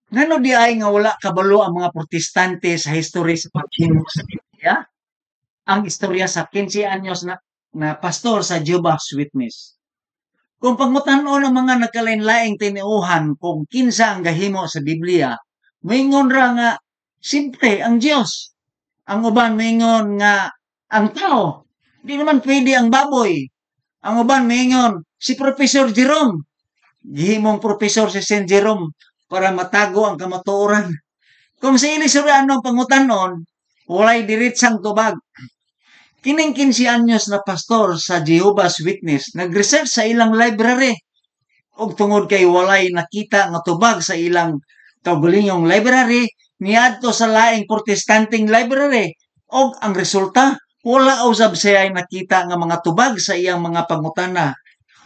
Ngano di ay nga wala kabalo ang mga protestante sa history sa paghimo sa Biblia? Ang istorya sa 15 anyos na pastor sa Jehovah's Witness. Kung pangutanon ang mga nagkalain-laing tiniuhan kung kinsa ang gahimo sa Biblia, moingon ra nga simple ang Dios. Ang uban moingon nga ang tao. Di naman pwede ang baboy. Ang uban moingon si Professor Jerome. Gihimong professor si Saint Jerome para matago ang kamatuoran. Kung sa ilisuriano ang pangutanon, walay diritsang tubag. Kining 15 anyos na pastor sa Jehovah's Witness, nag-research sa ilang library. Og tungod kay walay nakita nga tubag sa ilang kaugalingong library, niadto sa laing protestanting library. Og ang resulta, wala usab siya ay nakita nga mga tubag sa iyang mga pangutana.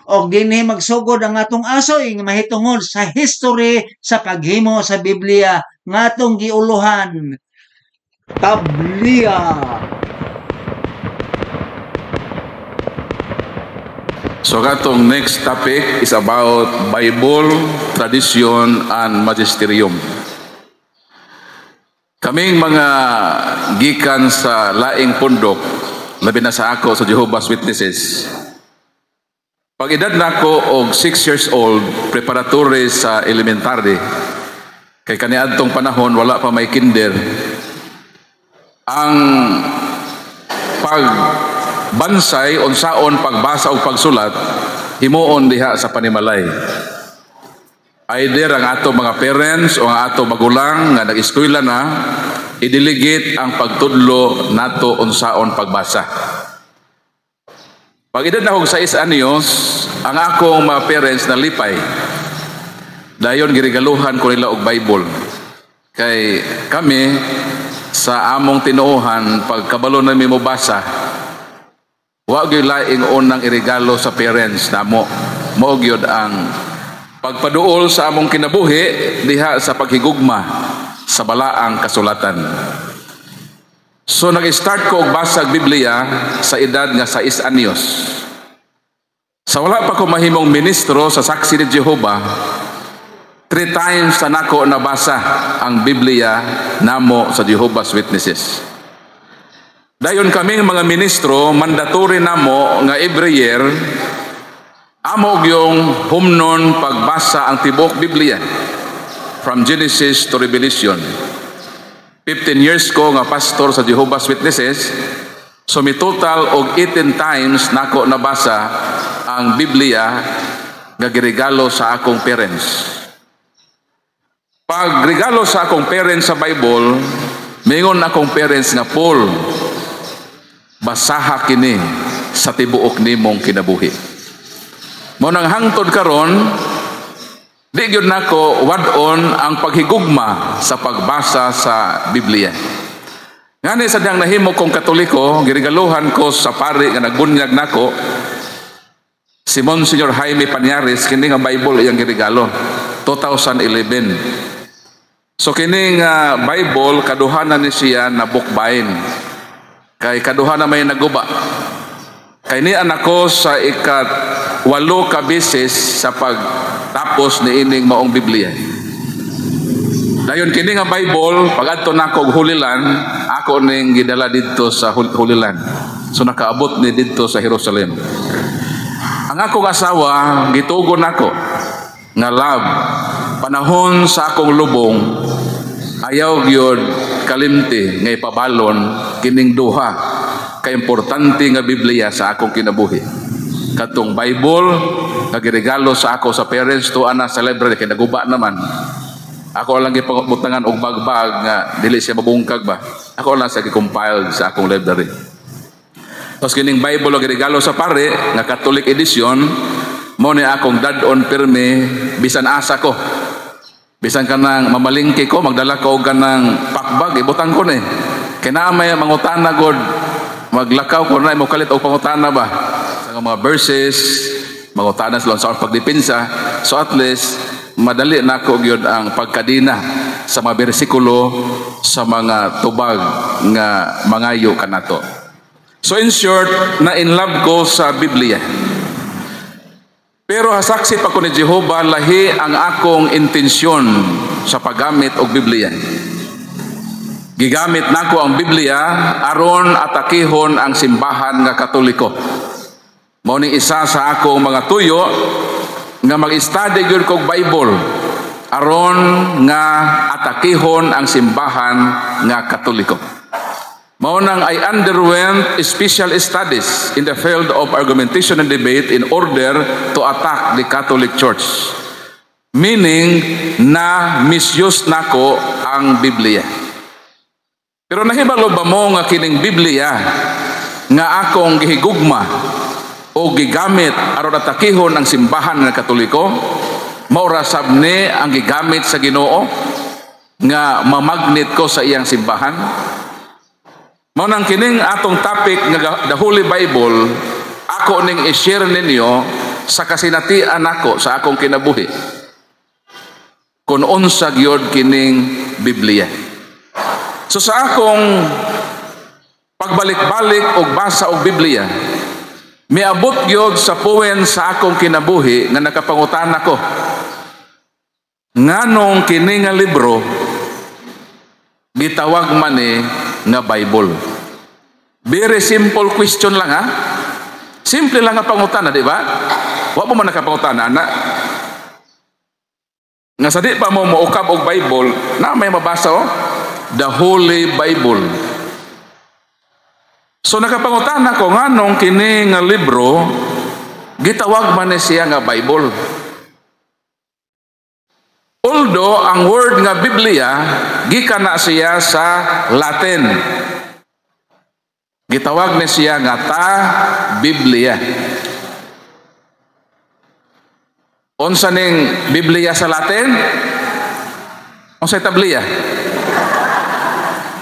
Og dinhi magsugod ang atong asoy nga mahitungod sa history sa paghimo sa Biblia nga atong giuluhan. Tablia. So katong next topic is about Bible, tradition, and magisterium. Kaming mga gikan sa laing pundok, labi na sa ako sa Jehovah's Witnesses. Pag edad nako og 6 years old, preparatory sa elementary, kay kaniadtong panahon wala pa may kinder, ang pagbansay unsaon pagbasa o pagsulat himuon diha sa panimalay. Either ang ato mga parents o ang ato magulang nga nag-eskwela na i-delegate ang pagtudlo nato unsaon pagbasa. Pag edad na og 6 anyos, ang akong mga parents na lipay. Dayon girigaluhan ko nila og Bible. Kay kami sa among tinuohan pagkabalo na mi mo basa, wa gyud laing unang iregalo sa parents namo. Mao gyud ang pagpaduol sa among kinabuhi diha sa paghigugma sa balaang kasulatan. So nag-start ko og basag Biblia sa edad nga 6 anyos. Sa wala pa ko mahimong ministro sa Saksi ni Jehovah, 3 times na nako nabasa ang Biblia namo sa Jehovah's Witnesses. Dayon kaming mga ministro, mandatory namo nga every year amo yung humnon pagbasa ang tibok Biblia from Genesis to Revelation. 15 years ko nga pastor sa Jehovah's Witnesses, so may total og 18 times nako nabasa ang Biblia nga giregalo sa akong parents. Pag regalo sa akong parents sa Bible, mingon akong parents nga, Paul, basaha kini sa tibuok nimong kinabuhi. Mo nang hangtod karon, di gyud nako wadon ang paghigugma sa pagbasa sa Biblia. Ngani sadyang nahimo kong Katoliko, girigaluhan ko sa pari nga nagbunyag nako, si Monsignor Jaime Pañares, kini nga Bible iyang girigalo 2011. So kini nga Bible kaduhanan ni siya na bukbayin. Kay kaduhanan may naguba. Kay ni anak ko sa ika-8 ka beses sa pagtapos ni ining maong Biblia. Dayon kini nga Bible pagadto nako og Hulilan, ako ning gidala didto sa Hulilan. So nakaabot ni didto sa Jerusalem. Ang akong asawa gitugon nako nga love, panahon sa akong lubong ayaw gyud kalimti nga ipabalon kining duha ka importante nga Biblia sa akong kinabuhi. Katong Bible nga giregalo sa ako sa parents to ana sa library kay naguba naman. Ako lang gipangutangan og bagbag nga dili siya mabungkag ba. Ako lang sa gi-compile sa akong library. Tapos kining Bible nga giregalo sa pare nga Catholic edition, mo ni akong dadon pirmi bisan asa ko. Bisan kanang mamalingki ko, magdala ko og kanang pakbag, ibutang ko ni. Kaya na may mangutana god, maglakaw ko na mo kalit og pangutana ba sa mga verses, mangutana sila sa pagdipinsa. So at least madali nako gyud ang pagkadina sa mga bersikulo sa mga tubag nga mangayo kanato. So in short, na in love ko sa Biblia. Pero hasaksi pa ko ni Jehovah, lahi ang akong intensyon sa paggamit og Biblia. Gigamit nako ang Biblia aron atakihon ang simbahan nga Katoliko. Mao ni isa sa akong mga tuyo nga mag-study gyud kog Bible aron nga atakihon ang simbahan nga Katoliko. Mao nang I underwent special studies in the field of argumentation and debate in order to attack the Catholic Church. Meaning na misuse nako ang Biblia. Pero nahibalo ba mo nga kining Biblia nga akong gihigugma o gigamit aron atakihon ang simbahan nga Katoliko? Maura sabni ang gigamit sa Ginoo nga mamagnet ko sa iyang simbahan. Mao nang kining atong topic nga the Holy Bible, ako ning i-share ninyo sa kasinatian nako sa akong kinabuhi. Kung unsa gyud kining Biblia. So sa akong pagbalik-balik og basa og Biblia, miabot gyud sa puwen sa akong kinabuhi nga nakapangutan ako. Nganong kini nga libro gitawag man nga Bible? Very simple question lang ha. Simple lang nga pangutana, di ba? Wa mo man nakapangutana na. Nga sa di pa mo maukab og Bible, na may mabasa the Holy Bible. So nakapangutana ko nganong kini nga libro gitawag man siya nga Bible. Although ang word nga Biblia gikan na siya sa Latin. Gitawag na siya nga ta Biblia. Unsa ning Biblia sa Latin? Unsa tablia?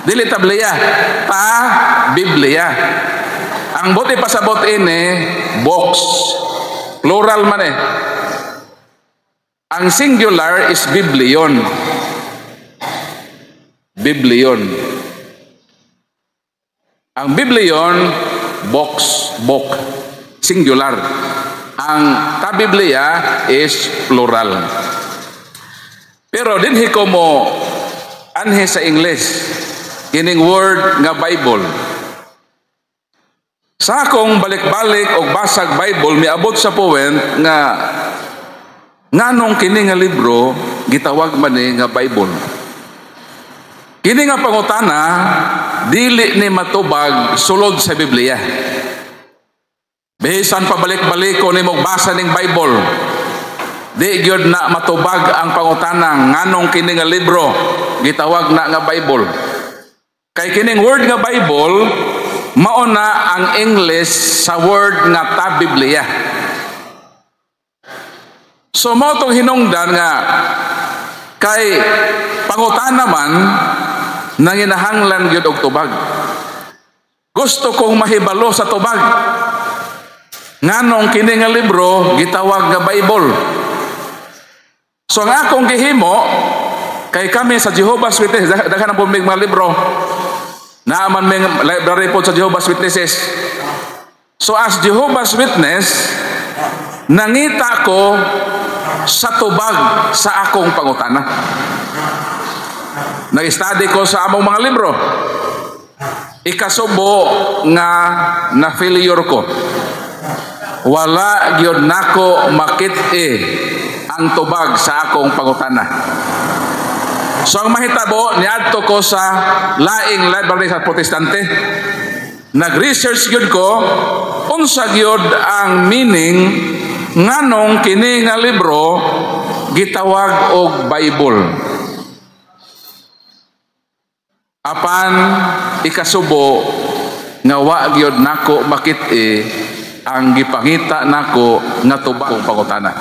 Dili tablia, ta Biblia. Ang buti pasabot ini box. Plural man Ang singular is Biblion. Biblion. Ang Biblion, box, book. Singular. Ang ta Biblia is plural. Pero dinhi ko mo anhe sa English kining word nga Bible. Sa akong balik-balik og basag Bible, miabot sa point nga nganong kini nga libro gitawag man nga Bible. Kini nga pangutana dili ni matubag sulod sa Biblia. Bisan pabalik-balik ko nimo basa ning Bible, di gyud na matubag ang pangutana nganong kini nga libro gitawag na nga Bible. Kay kining word nga Bible mao na ang English sa word nga ta Biblia. So mo tong hinungdan nga kay pangutan naman nanginahanglan gyud og tubag. Gusto kong mahibalo sa tubag. Nganong kini nga libro gitawag nga Bible. So ang akong gihimo kay kami sa Jehovah's Witnesses daghan ang pumig mga libro. Naaman may library po sa Jehovah's Witnesses. So as Jehovah's Witness, nangita ko sa tubag sa akong pangutana. Nag-study ko sa among mga libro. Ikasubo nga na-failure ko. Wala gyud nako makit-e ang tubag sa akong pangutana. So ang mahitabo, niadto ko sa laing library sa Protestante. Nag-research gyud ko unsa gyud ang meaning nganong kini nga libro gitawag og Bible. Apan ikasubo nga wa gyud nako makit-e ang gipangita nako nga tubag og pangutana.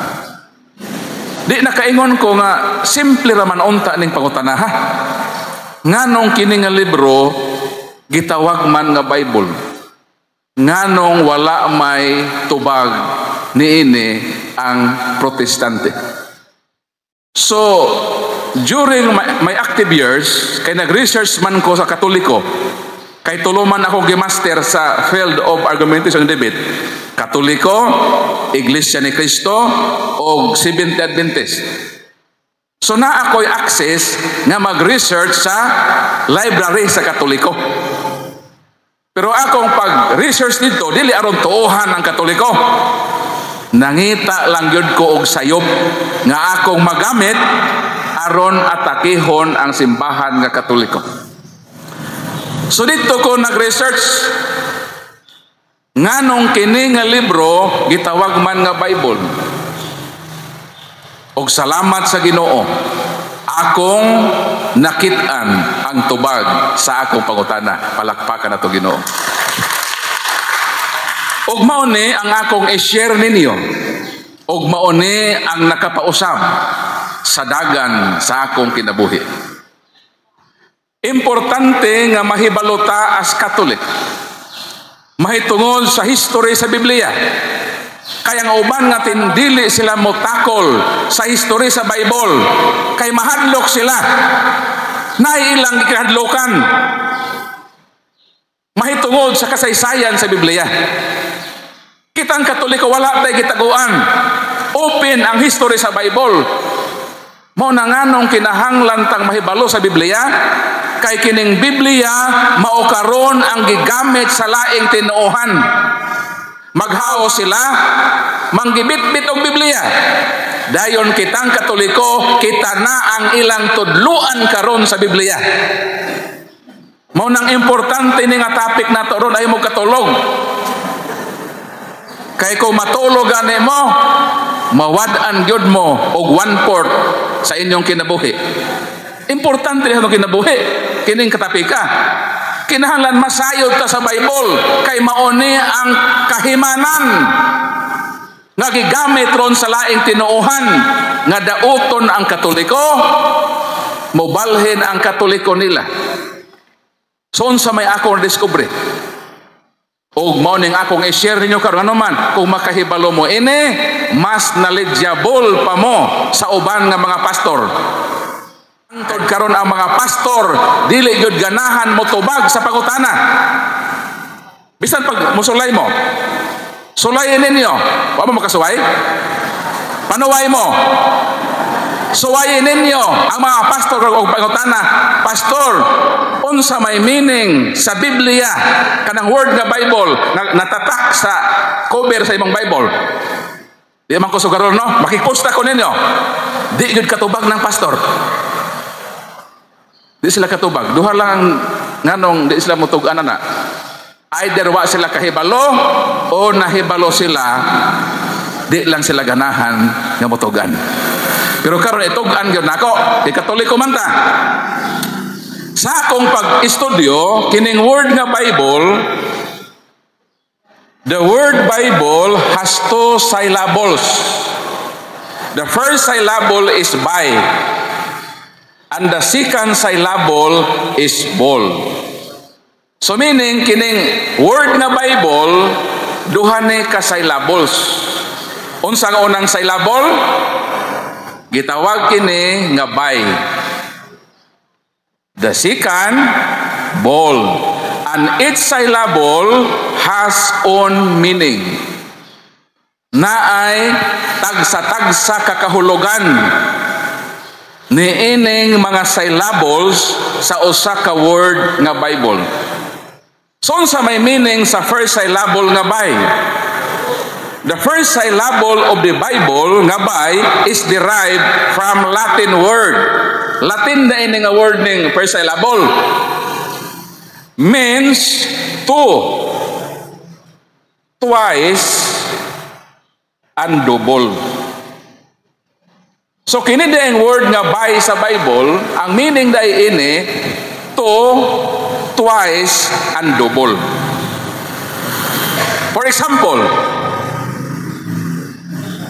Di nakaingon ko nga simple raman unta ning pangutana ha. Nganong kini nga libro gitawag man nga Bible. Nganong wala may tubag niini ang Protestante. So during my active years kay nag-research man ko sa Katoliko, Kay tuluman ako gimaster sa field of argumentation and debate. Katoliko, Iglesia ni Cristo, o Seventh-day Adventist. So na ako'y access nga mag-research sa library sa Katoliko. Pero akong pag-research dito, dili aron tuohan ang Katoliko. Nangita lang yun ko og sayop nga akong magamit aron atakihon ang simbahan nga Katoliko. So dito ko nag-research nganong kini nga libro gitawag man nga Bible. Og salamat sa Ginoo, akong nakit-an ang tubag sa akong pangutana. Palakpakan nato Ginoo. Og mao ni ang akong i-share ninyo. Og mao ni ang nakapausab sa dagan sa akong kinabuhi. Importante nga mahibalota as Katolik. Mahitungod sa history sa Biblia. Kaya nga uban nga tindili sila motakol sa history sa Bible. Kay mahadlok sila. Naiilang ikahadlokan. Mahitungod sa kasaysayan sa Biblia. Kitang Katoliko wala tayo kitaguan. Open ang history sa Bible. Mao na nganong kinahanglan tang mahibalo sa Biblia. Kay kining Biblia mao karon ang gigamit sa laing tinuohan. Maghaw sila manggibit-bit og Biblia. Dayon kitang Katoliko kita na ang ilang tudluan karon sa Biblia. Mao nang importante ni nga topic nato ron ay mo katulog. Kay kung matulog ani mo, mawad-an gyud mo og 1/4 sa inyong kinabuhi. Importante rin ang kinabuhi. Kining katapika. Kinahanglan masayod ta sa Bible. Kay mauni ang kahimanan. Nga gigamit ron sa laing tinuohan. Nga dauton ang Katoliko. Mobalhin ang Katoliko nila. So unsa may akong discovery. Og mao ning akong i-share ninyo karon ano man kung makahibalo mo ini mas knowledgeable pa mo sa uban nga mga pastor. Antod karon ang mga pastor dili gyud ganahan mo tubag sa pangutana. Bisan pag musulay mo. Sulayin ninyo. Wa mo makasuway? Panuway mo. Suwayin ninyo ang mga pastor og pangutana. Pastor, unsa may meaning sa Biblia kanang word nga Bible nga natatak sa cover sa imong Bible? Di man ko sugaron no? Makikusta ko ninyo. Di gyud katubag ng pastor. Di sila katubag. Duha lang nganong di sila mutug-anan na. Either wa sila kahibalo o nahibalo sila, di lang sila ganahan nga mutugan. Pero karon itugan gyud nako, di Katoliko man ta. Sa akong pag-estudyo kining word nga Bible, the word Bible has 2 syllables. The first syllable is by. And the second syllable is bol. So meaning, kining word nga Bible, duha ni ka syllables. Unsa nga unang syllable? Gitawag kini nga by. The second, bol. And each syllable has own meaning. Naay tagsa-tagsa kakahulugan ni ining mga syllables sa usa ka word nga Bible. So unsa may meaning sa first syllable nga by? The first syllable of the Bible nga by is derived from Latin word. Latin na ini nga word ning first syllable. Means two, twice, and double. So kini ang word nga by sa Bible, ang meaning day ini two, twice, and double. For example,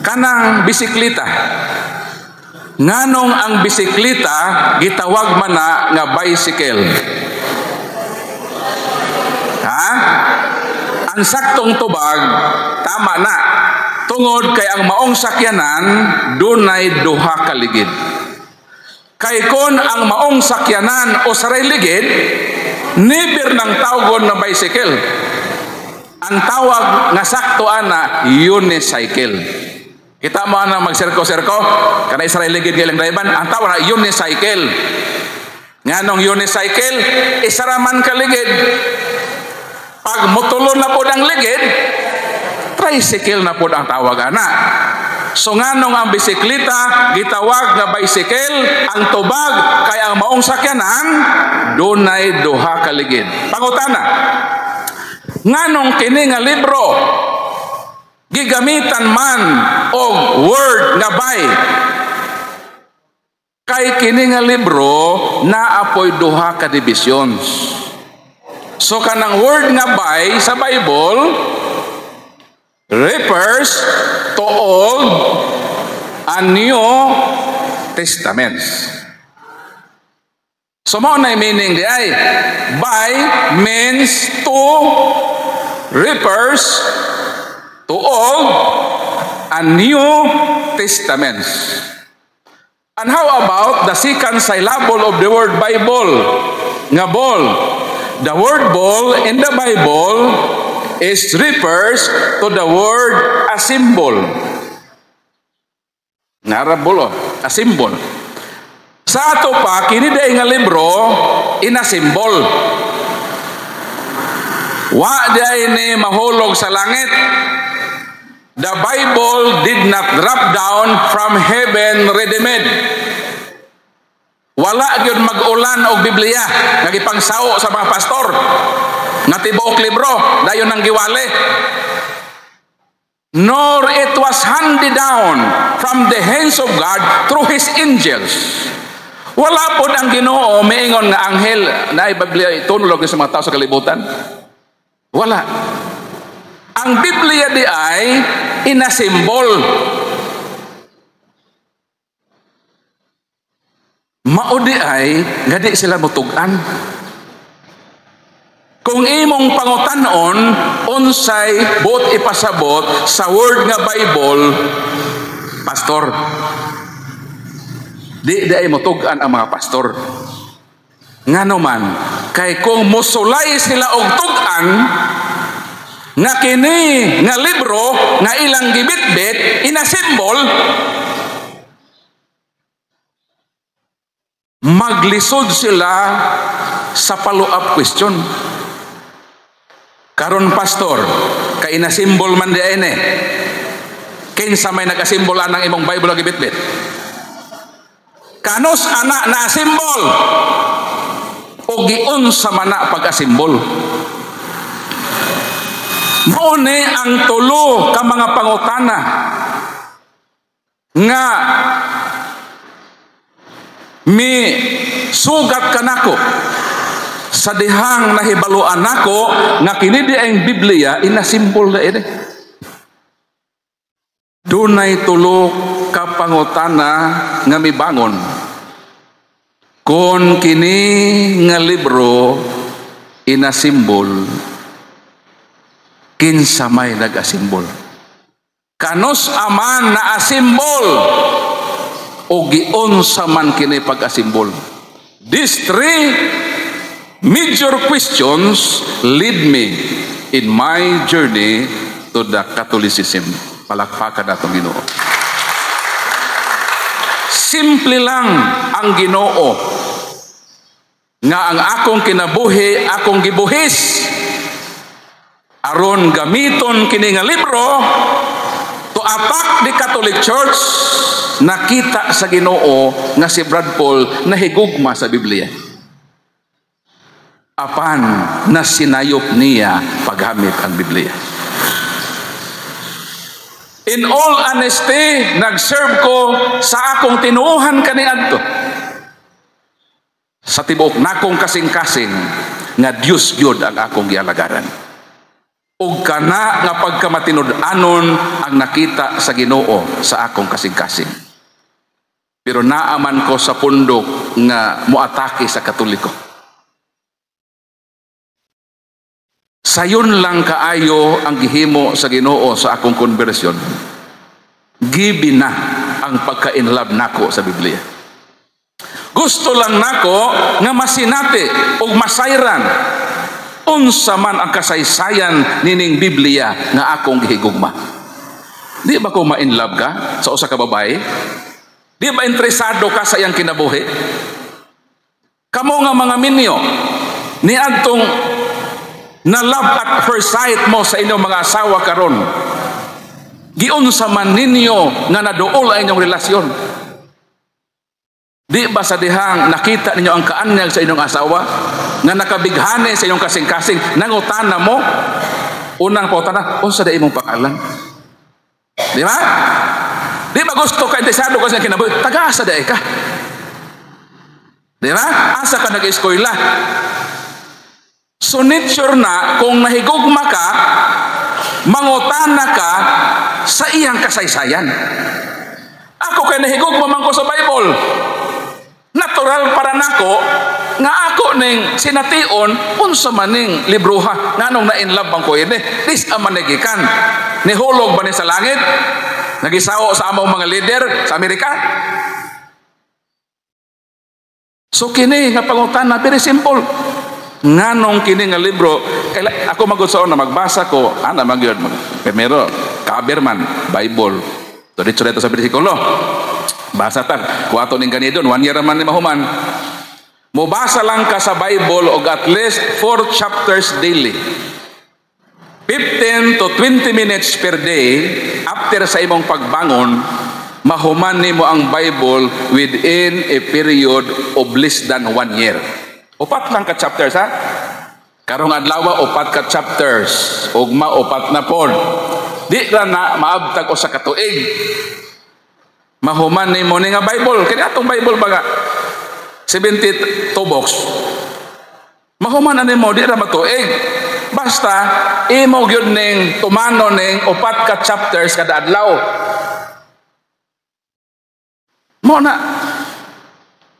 kanang bisikleta. Nganong ang bisikleta gitawag man na nga bicycle? Ha? Ang saktong tubag tama na. Tungod kay ang maong sakyanan dunay duha ka ligid. Kay kon ang maong sakyanan o saray ligid never nang tawgon na bicycle. Ang tawag nga sakto ana unicycle. Kita mo na mag-serko-serko kana Israel ligid nga ilang driban, ang tawag na unicycle. Nganong unicycle, isaraman ka ligid. Pag motulon na po ang ligid, tricycle na po ang tawag ana. So nganong ang bisikleta gitawag nga bicycle, ang tubag kay ang maong sakyanan dunay duha ka ligid. Pangutana, nganong kini nga libro gigamitan man og word nga bay? Kay kini nga libro naapoy duha ka divisions. So kanang word nga bay sa Bible refers to Old and New Testaments. So mao na meaning di ay by means to refers to Old and New Testaments. And how about the second syllable of the word Bible? Nga ball. The word ball in the Bible is refers to the word a symbol. Narabolo, a symbol. Sa ato pa, kini day nga libro, ina symbol. Wa day ni mahulog sa langit. The Bible did not drop down from heaven ready-made. Wala gyud mag-ulan og Biblia nga gipangsaw sa mga pastor. Nga tibuok libro dayon nang giwali. Nor it was handed down from the hands of God through His angels. Wala pod ang Ginoo miingon nga anghel na Biblia itunulog sa mga tao sa kalibutan. Wala. Ang Biblia di ay inasimbol. Maudi ay nga di sila mutugan. Kung imong pangutanon unsay buot ipasabot sa word nga Bible, pastor, di ay mutugan ang mga pastor. Ngano man kay kung mosulay sila og tugan nga kini nga libro nga ilang gibitbit inasimbol, maglisod sila sa follow-up question. Karon pastor, kay inasimbol man di ene. Kinsa may nagasimbol anang imong Bible nga gibitbit? Kanos ana na asimbol? O giunsa man na pag-asimbol? Maune ang tulo ka mga pangutana nga mi sugat kanako sa dihang nahibaluan nako nga kini di ang Biblia inasimbol na ini. Dunay tulo ka pangutana nga mibangon kon kini nga libro inasimbol, kinsa may nag-asimbol? Kanos aman na asimbol o giunsa man kini pag-asimbol? These three major questions lead me in my journey to the Catholicism. Palakpakan natong Ginoo. Simple lang ang Ginoo nga ang akong kinabuhi akong gibuhis aron gamiton kini nga libro to attack the Catholic Church. Nakita sa Ginoo nga si Brad Paul nahigugma sa Biblia. Apan na sinayop niya paggamit ang Biblia. In all honesty, nag-serve ko sa akong tinuuhan kaniadto. Sa tibuok nakong kasing-kasing nga Dios gyud ang akong gialagaran. Ug kana nga pagkamatinud-anon ang nakita sa Ginoo sa akong kasing-kasing. Pero naaman ko sa pundok nga moatake sa Katoliko. Sayon lang kaayo ang gihimo sa Ginoo sa akong konbersyon. Gibi na ang pagka-inlove nako sa Biblia. Gusto lang nako nga masinati og masayran unsa man ang kasaysayan nining Biblia nga akong gihigugma. Di ba ko ma-in love ka sa usa ka babae? Di ba interesado ka sa iyang kinabuhi? Kamo nga mga minyo, niadtong na love at first sight mo sa inyong mga asawa karon, giunsa man ninyo nga naduol ang inyong relasyon? Di ba sa dihang nakita ninyo ang kaanyag sa inyong asawa nga nakabighani sa inyong kasing-kasing, nangutana mo, unang pautana, unsa da imong pangalan? Di ba? Di ba gusto ka interesado ka sa kinabuhi? Taga-asa da ka? Di ba? Asa ka nag-eskwela? So nature na kung nahigugma ka, mangutana ka sa iyang kasaysayan. Ako kay nahigugma man ko sa Bible. Natural para nako nga ako ning sination unsa man ning libruha nganong na in love bang ko ini dis amanagikan ni hulog ba ni sa langit nagisao sa among mga leader sa Amerika. So kini nga pangutana very simple, nganong kini nga libro ako magudsaon na magbasa ko ana magyud primero Kaberman Bible to dito sa bersikulo. Basa tag, kuwato ning ganidon, 1 year man ni mahuman. Mubasa lang ka sa Bible og at least 4 chapters daily. 15 to 20 minutes per day after sa imong pagbangon, mahuman nimo ang Bible within a period of less than 1 year. Upat lang ka chapters ha? Karong adlaw upat ka chapters, ugma upat na pod. Di ra na maabtag o sa katuig. Mahuman ni mo ni nga Bible. Kaya atong Bible baga 72 books. Mahuman na ni mo, di na matuig. Basta, imo gyud ning tumano ning upat ka chapters kada adlaw. Mo na.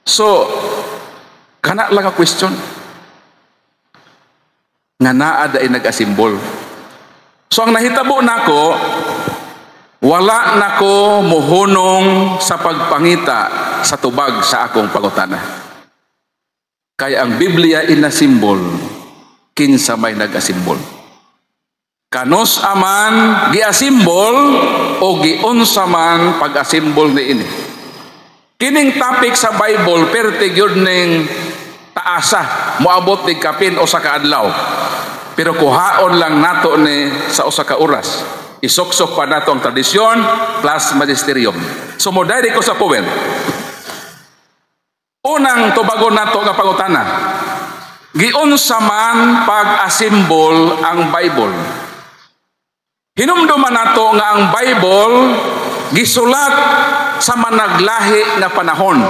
So, kana lang ka question. Nga naa ay nag-asimbol. So, ang nahitabo nako, wala nako muhunong sa pagpangita sa tubag sa akong pangutana. Kaya ang Biblia inasimbol, kinsa may nag-asimbol. Kanos aman giasimbol o giunsa man pag-asimbol ni ini. Kining topic sa Bible perti gyud ning taasa, moabot ni kapin o sa kaadlaw. Pero kuhaon lang nato ni sa usa ka oras. Isok-sok pa nato ang tradisyon plus magisterium. So mo diri ko sa point. Unang tubagon nato nga pangutana. Giunsa man pag-asimbol ang Bible? Hinumduman nato nga ang Bible gisulat sa managlahi nga panahon.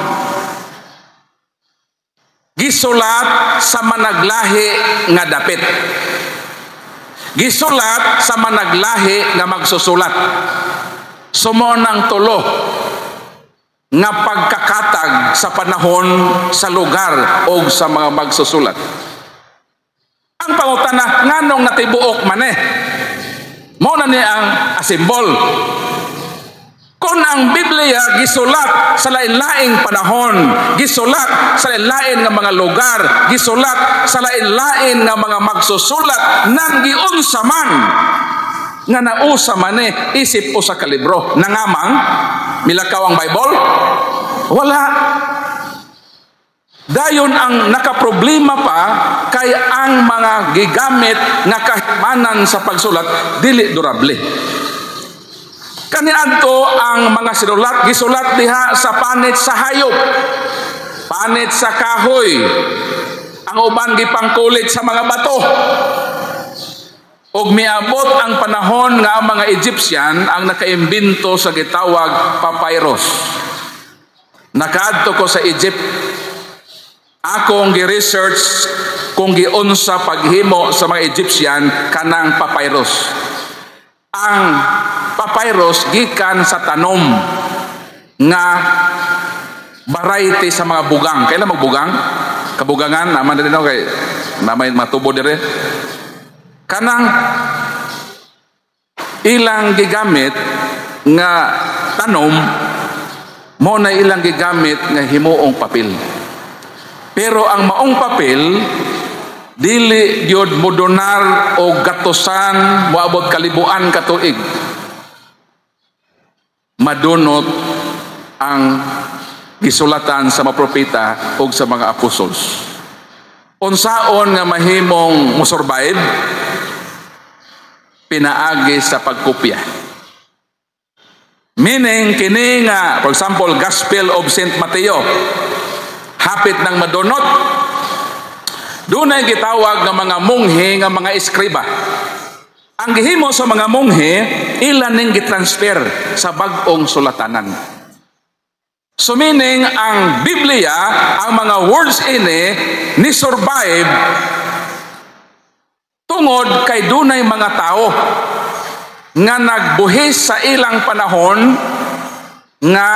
Gisulat sa managlahi nga dapit. Gisulat sa managlahi nga magsusulat. Sumo ng tulo nga pagkakatag sa panahon, sa lugar o sa mga magsusulat. Ang pangutana, nganong natibuok maneh? Mao na ni ang asimbol. Kung ang Biblia gisulat sa lain-laing panahon, gisulat sa lain-lain nga mga lugar, gisulat sa lain-lain nga mga magsusulat, nang giunsa man nga nausa man isip usa ka libro, nangamang milakaw ang Bible? Wala. Dayon ang nakaproblema pa kay ang mga gigamit nga kahimanan sa pagsulat dili durable. Kaniadto ang mga sinulat gisulat diha sa panit sa hayop, panit sa kahoy, ang uban gipangkulit sa mga bato. Og miabot ang panahon nga ang mga Egyptian ang nakaimbento sa gitawag papyrus. Nakaadto ko sa Egypt, akong gi-research kung giunsa paghimo sa mga Egyptian kanang papyrus. Ang papyrus gikan sa tanom nga variety sa mga bugang. Kailan magbugang? Kabugangan naman din ako kay namay matubo dire. Kanang ilang gigamit nga tanom mo na ilang gigamit nga himuong papel. Pero ang maong papel dili gyud mo donar o gatusan moabot kalibuan ka tuig. Madunot ang gisulatan sa mga propeta o sa mga apostles. Unsaon nga mahimong mosurvive? Pinaagi sa pagkopya. Meaning, kini nga, for example, Gospel of St. Mateo, hapit ng madunot, doon ay gitawag ng mga munghe, nga mga eskriba. Ang gihimo sa mga munghe, ilan ning gitransfer sa bagong sulatanan. So meaning, ang Biblia, ang mga words ini, ni survive tungod kay dunay mga tao nga nagbuhis sa ilang panahon nga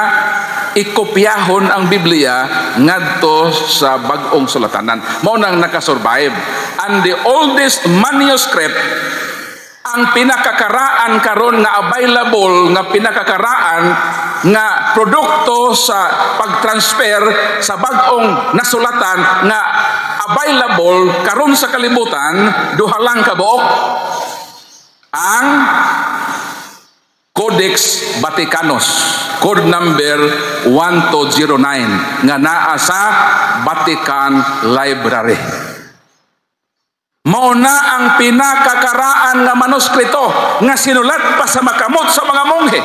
ikopyahon ang Biblia ngadto sa bagong sulatanan. Mao nang nakasurvive. And the oldest manuscript, ang pinakakaraan karon nga available nga pinakakaraan nga produkto sa pagtransfer sa bagong nasulatan nga available karon sa kalibutan, duha lang ka buok, ang Codex Vaticanus, code number 1209 nga naa sa Vatican Library. Mao na ang pinakakaraan nga manuskrito nga sinulat pa sa makamot sa mga monghe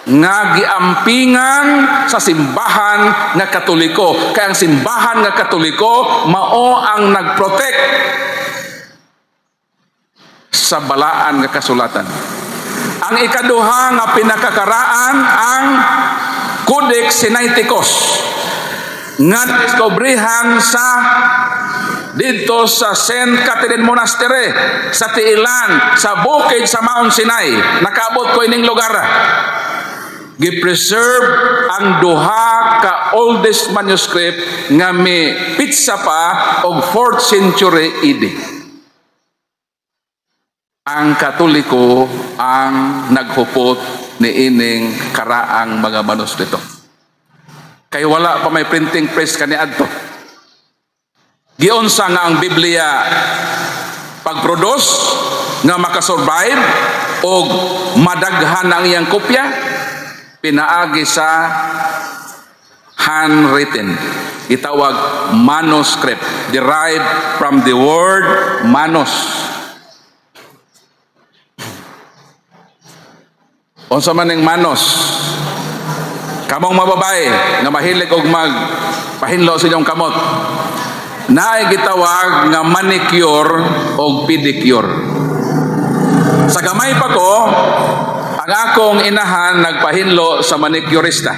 nga giampingan sa simbahan nga Katoliko. Kaya ang simbahan nga Katoliko mao ang nagprotect sa balaan nga kasulatan. Ang ikaduha nga pinakakaraan ang Codex Sinaiticus nga diskubrihan sa dito sa St. Catherine Monastery sa Tiilan, sa bukid sa Mount Sinai. Nakaabot ko ining lugar. Gipreserve ang duha ka oldest manuscript nga may pitsa pa og 4th century AD. Ang Katoliko ang naghupot ni ining karaang mga manuskrito. Kay wala pa may printing press kaniadto. Giunsa nga ang Biblia pag-produce nga makasurvive o madaghan ang iyang kopya, pinaagi sa handwritten. Itawag manuscript, derived from the word manus. Unsa man ning manus? Kamong mababae nga mahilig og magpahinlo sa inyong kamot, naay gitawag nga manicure o pedicure. Sa gamay pa ko, ang akong inahan nagpahinlo sa manicurista.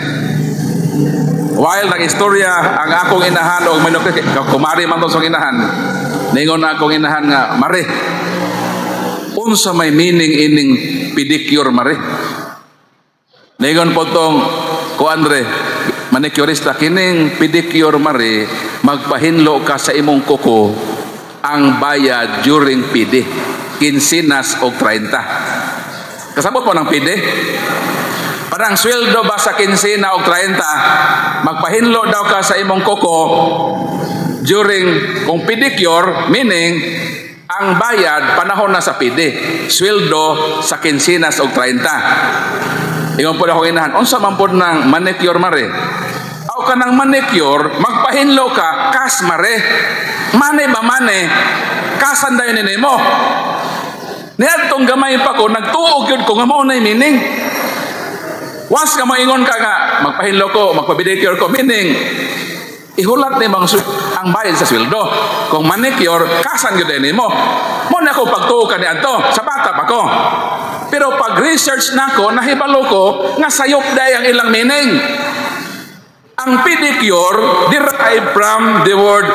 While nag-istorya ang akong inahan o manicure, kumari man to sa inahan, ningon na akong inahan nga, Mare, unsa may meaning ining pedicure, Mare? Ningon po tong, ko Andre, manicurista, kining pedicure, Mare, magpahinlo ka sa imong kuko, ang bayad during pidi, 15 o 30. Kasabot po ng pidi? Parang sweldo ba sa 15 o 30, magpahinlo daw ka sa imong kuko during kung pedicure, meaning ang bayad panahon na sa pidi, sweldo sa 15 o 30. Ingon po akong inahan, unsa man po ng manicure, Mare? Aw ka ng manicure, magpahinlo ka, kas, Mare. Mane ba mane? Kasan dayon ni mo? Niadtong gamay pa ko, nagtuog yun ko nga mao na meaning. Once ka moingon ka nga, magpahinlo ko, magpabidicure ko, meaning, ihulat ni ang bayad sa sweldo. Kung manicure, kasan yun din mo? Muna ako pagtuog ka niadto, sa bata pa ko. Pero pag research nako, nahibalo ko nga sayop day ang ilang meaning. Ang pedicure derived from the word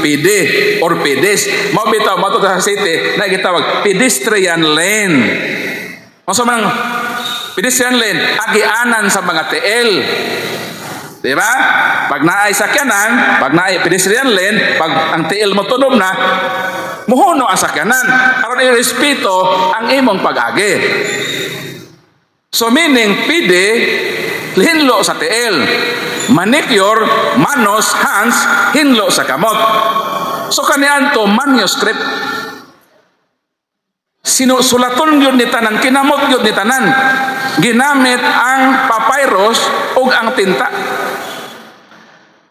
pede or pedis. Mabitaw mato sa city na gitawag pedestrian lane. Unsa man pedestrian lane? Agianan sa mga TL. Diba? Pag naay sakyanan, pag naay pedestrian lane, pag ang TL mo tunog na, muhuno ang sakyanan aron irespeto ang imong pag-agi. So meaning pide hinlo sa tiil. Manicure, manos, hands, hinlo sa kamot. So kanian to manuscript. Sinusulaton yun ni tanan, kinamot yun ni tanan. Ginamit ang papyrus ug ang tinta.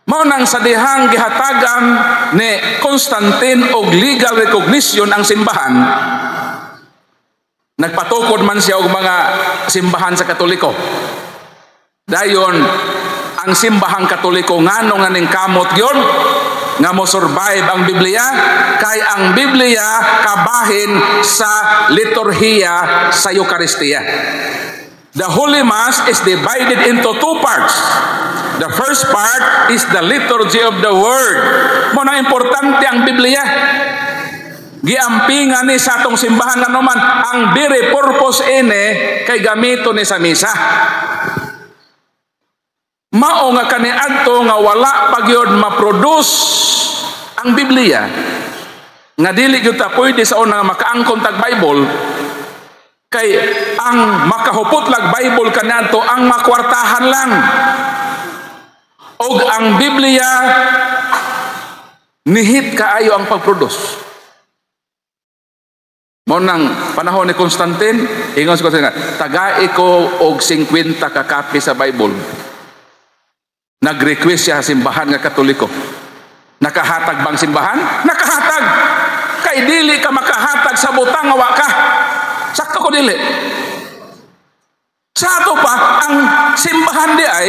Mao nang sa dihang gihatagan ni Constantine og legal recognition ang simbahan. Nagpatukod man siya og mga simbahan sa Katoliko. Dayon ang simbahang Katoliko ngano nga ning kamot yon nga mo survive ang Biblia kay ang Biblia kabahin sa liturhiya sa Eucharistia. The Holy Mass is divided into two parts. The first part is the liturgy of the Word. Mo na importante ang Biblia. Giampingan ni sa atong simbahan nga naman ang very purpose ine kay gamito ni sa misa. Mao nga kaniadto nga wala pagyod ma-produce ang Biblia nga dili gyud ta pwede sa una makaangkon tag Bible kay ang makahupot lag Bible kaniadto ang makwartahan lang. Og ang Biblia nihit kaayo ang pag-produce. Mo nang panahon ni Constantine, ingon ko nga, tagai ko og 50 ka copy sa Bible. Nag-request siya sa simbahan nga Katoliko. Nakahatag bang simbahan? Nakahatag. Kay dili ka makahatag sa butang nga wa ka. Sakto ko dili. Sa ato pa, ang simbahan di ay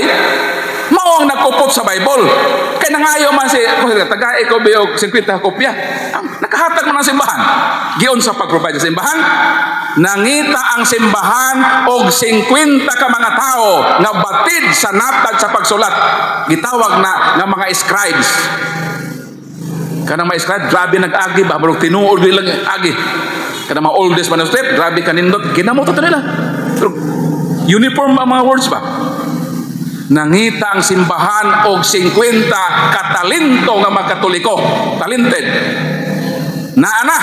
mao ang nagkupot sa Bible. Kay nangayo man si tagai ko biog 50 kopya. Nakahatag mo ng simbahan. Giyon sa pag-provide sa simbahan, nangita ang simbahan og 50 ka mga tao nga batid sa natad sa pagsulat. Gitawag na nga mga scribes. Kanang mga scribe, grabe nag-agi ba? Barog tinuod bilang agi. Kanang mga oldest manuscript, grabe kanindot. Ginamot ito nila. Uniform ang mga words ba? Nangita ang simbahan og 50 katalento nga mga Katoliko. Talented. Naana.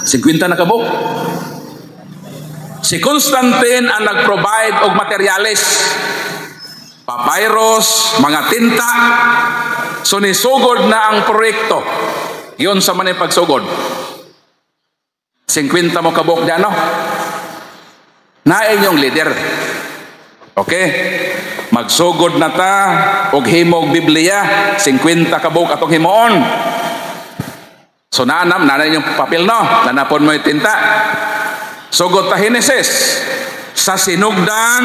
50 na kabuk. Si Constantine ang nag-provide og materyales. Papyrus, mga tinta. So nisugod na ang proyekto. Yun sa manay pagsugod. 50 mo kabuk diyan, no? Nain yung leader. Okay? Magsugod na ta og himog Biblia, 50 kabuk atong himoon. So nanay yung papel, no? Nanapon mo yung tinta. Sugod ta Henesis. Sa sinugdan,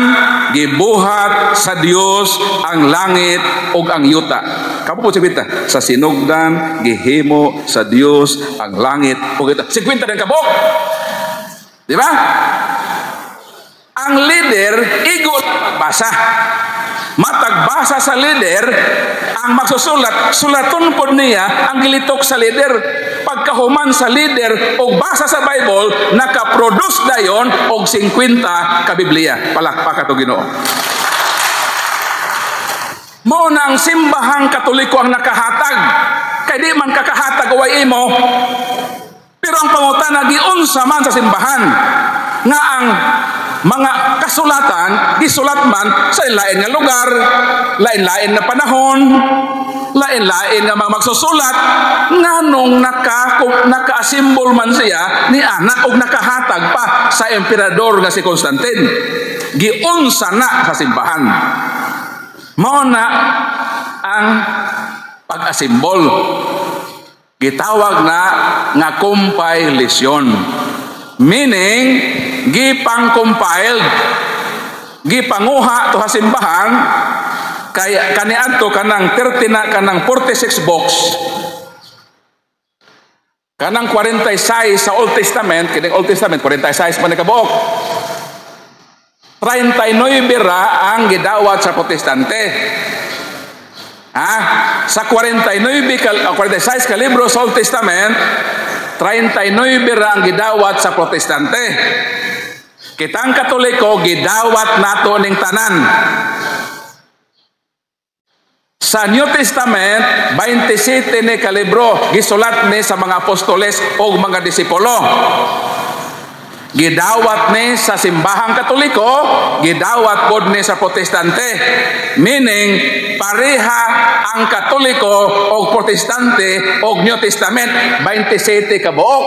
gibuhat sa Dios ang langit ug ang yuta. Kapo po sibita. Sa sinugdan, gihimo sa Dios ang langit ug yuta. 50 din kabuk. Di ba? Ang leader, igot magbasa. Matagbasa sa leader, ang magsusulat, sulaton po niya ang gilitok sa leader. Pagkahuman sa leader o basa sa Bible, nakaproduce dayon og 50 ka Biblia. Palakpak ato Ginoo. Mao na ang simbahang Katoliko ang nakahatag. Kay di man kakahatag way imo. Pero ang pangutana giunsa man sa simbahan nga ang mga kasulatan gisulat man sa lain nga lugar, lain-lain na panahon, lain-lain nga mga magsusulat, nganong naka-asimbol man siya ni anak og nakahatag pa sa emperador nga si Constantine. Giunsa na sa simbahan. Mao na ang pag-asimbol. Gitawag na nga compilation. Meaning, gipang-compiled, gipanguha to sa simbahan, kaya kaniadto kanang 30 na kanang 46 books. Kanang 46 sa Old Testament, kining Old Testament 46 man ka buok. 39 ra ang gidawat sa Protestante. Sa 46 ka libro sa Old Testament, 39 ra ang gidawat sa Protestante. Kitang Katoliko gidawat nato ning tanan. Sa New Testament, 27 ni ka libro gisulat ni sa mga apostoles o mga disipulo. Gidawat ni sa simbahang Katoliko, gidawat pod ni sa Protestante. Meaning, pareha ang Katoliko o Protestante o New Testament, 27 ka buok.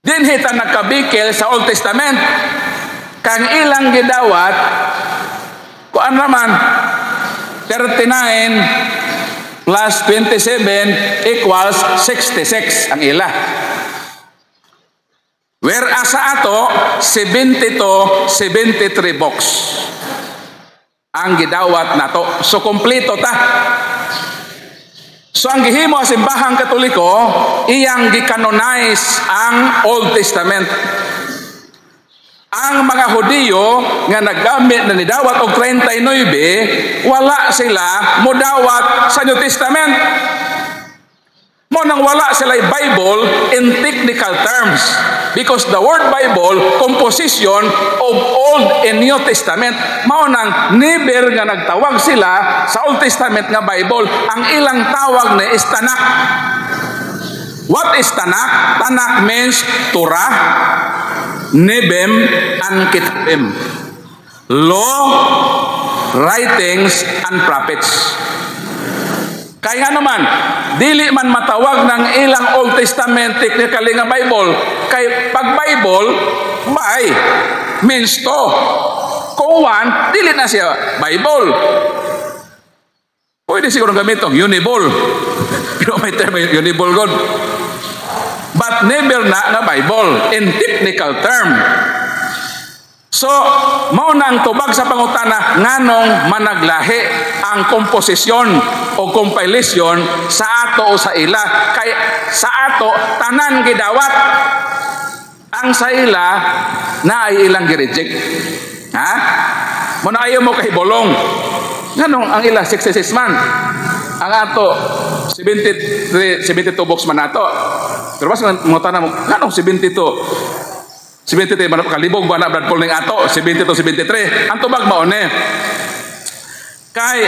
Dinhi ta nagkabikil sa Old Testament. Kang ilang gidawat, kuan naman, 39 plus 27 equals 66 ang ila. Whereas sa ato, 70 to 73 box ang gidawat nato. So, kompleto ta. So, ang gihimo sa simbahang Katoliko, iyang gikanonize ang Old Testament. Ang mga Hudiyo nga naggamit na nidawat og 39, wala sila modawat sa New Testament. Mo nang wala sila Bible in technical terms, because the word Bible composition of Old and New Testament. Mao nang never nga nagtawag sila sa Old Testament nga Bible. Ang ilang tawag na is Tanakh. What is Tanakh? Tanakh means Torah, Nebem, and Ketubim. Law, writings, and prophets. Kaya naman, dili man matawag ng ilang Old Testament technically nga Bible. Kay pag Bible, by means to. Kung one, dili na siya Bible. Pwede siguro gamitong Unibol. Pero may term Unibol God. But never na Bible in technical term. So, mao nang tubag sa pangutana nganong managlahi ang komposisyon o compilation sa ato o sa ila. Kay sa ato tanan gidawat, ang sa ila na ay ilang gireject. Ha? Muna ayaw mo kay bolong. Nganong ang ila 66 man. Ang ato 72 box man ato. Pero mas mangutana mo nganong 72 man kalibog ba na Brad Paul ning ato 72 73 ang tubag mao ni kay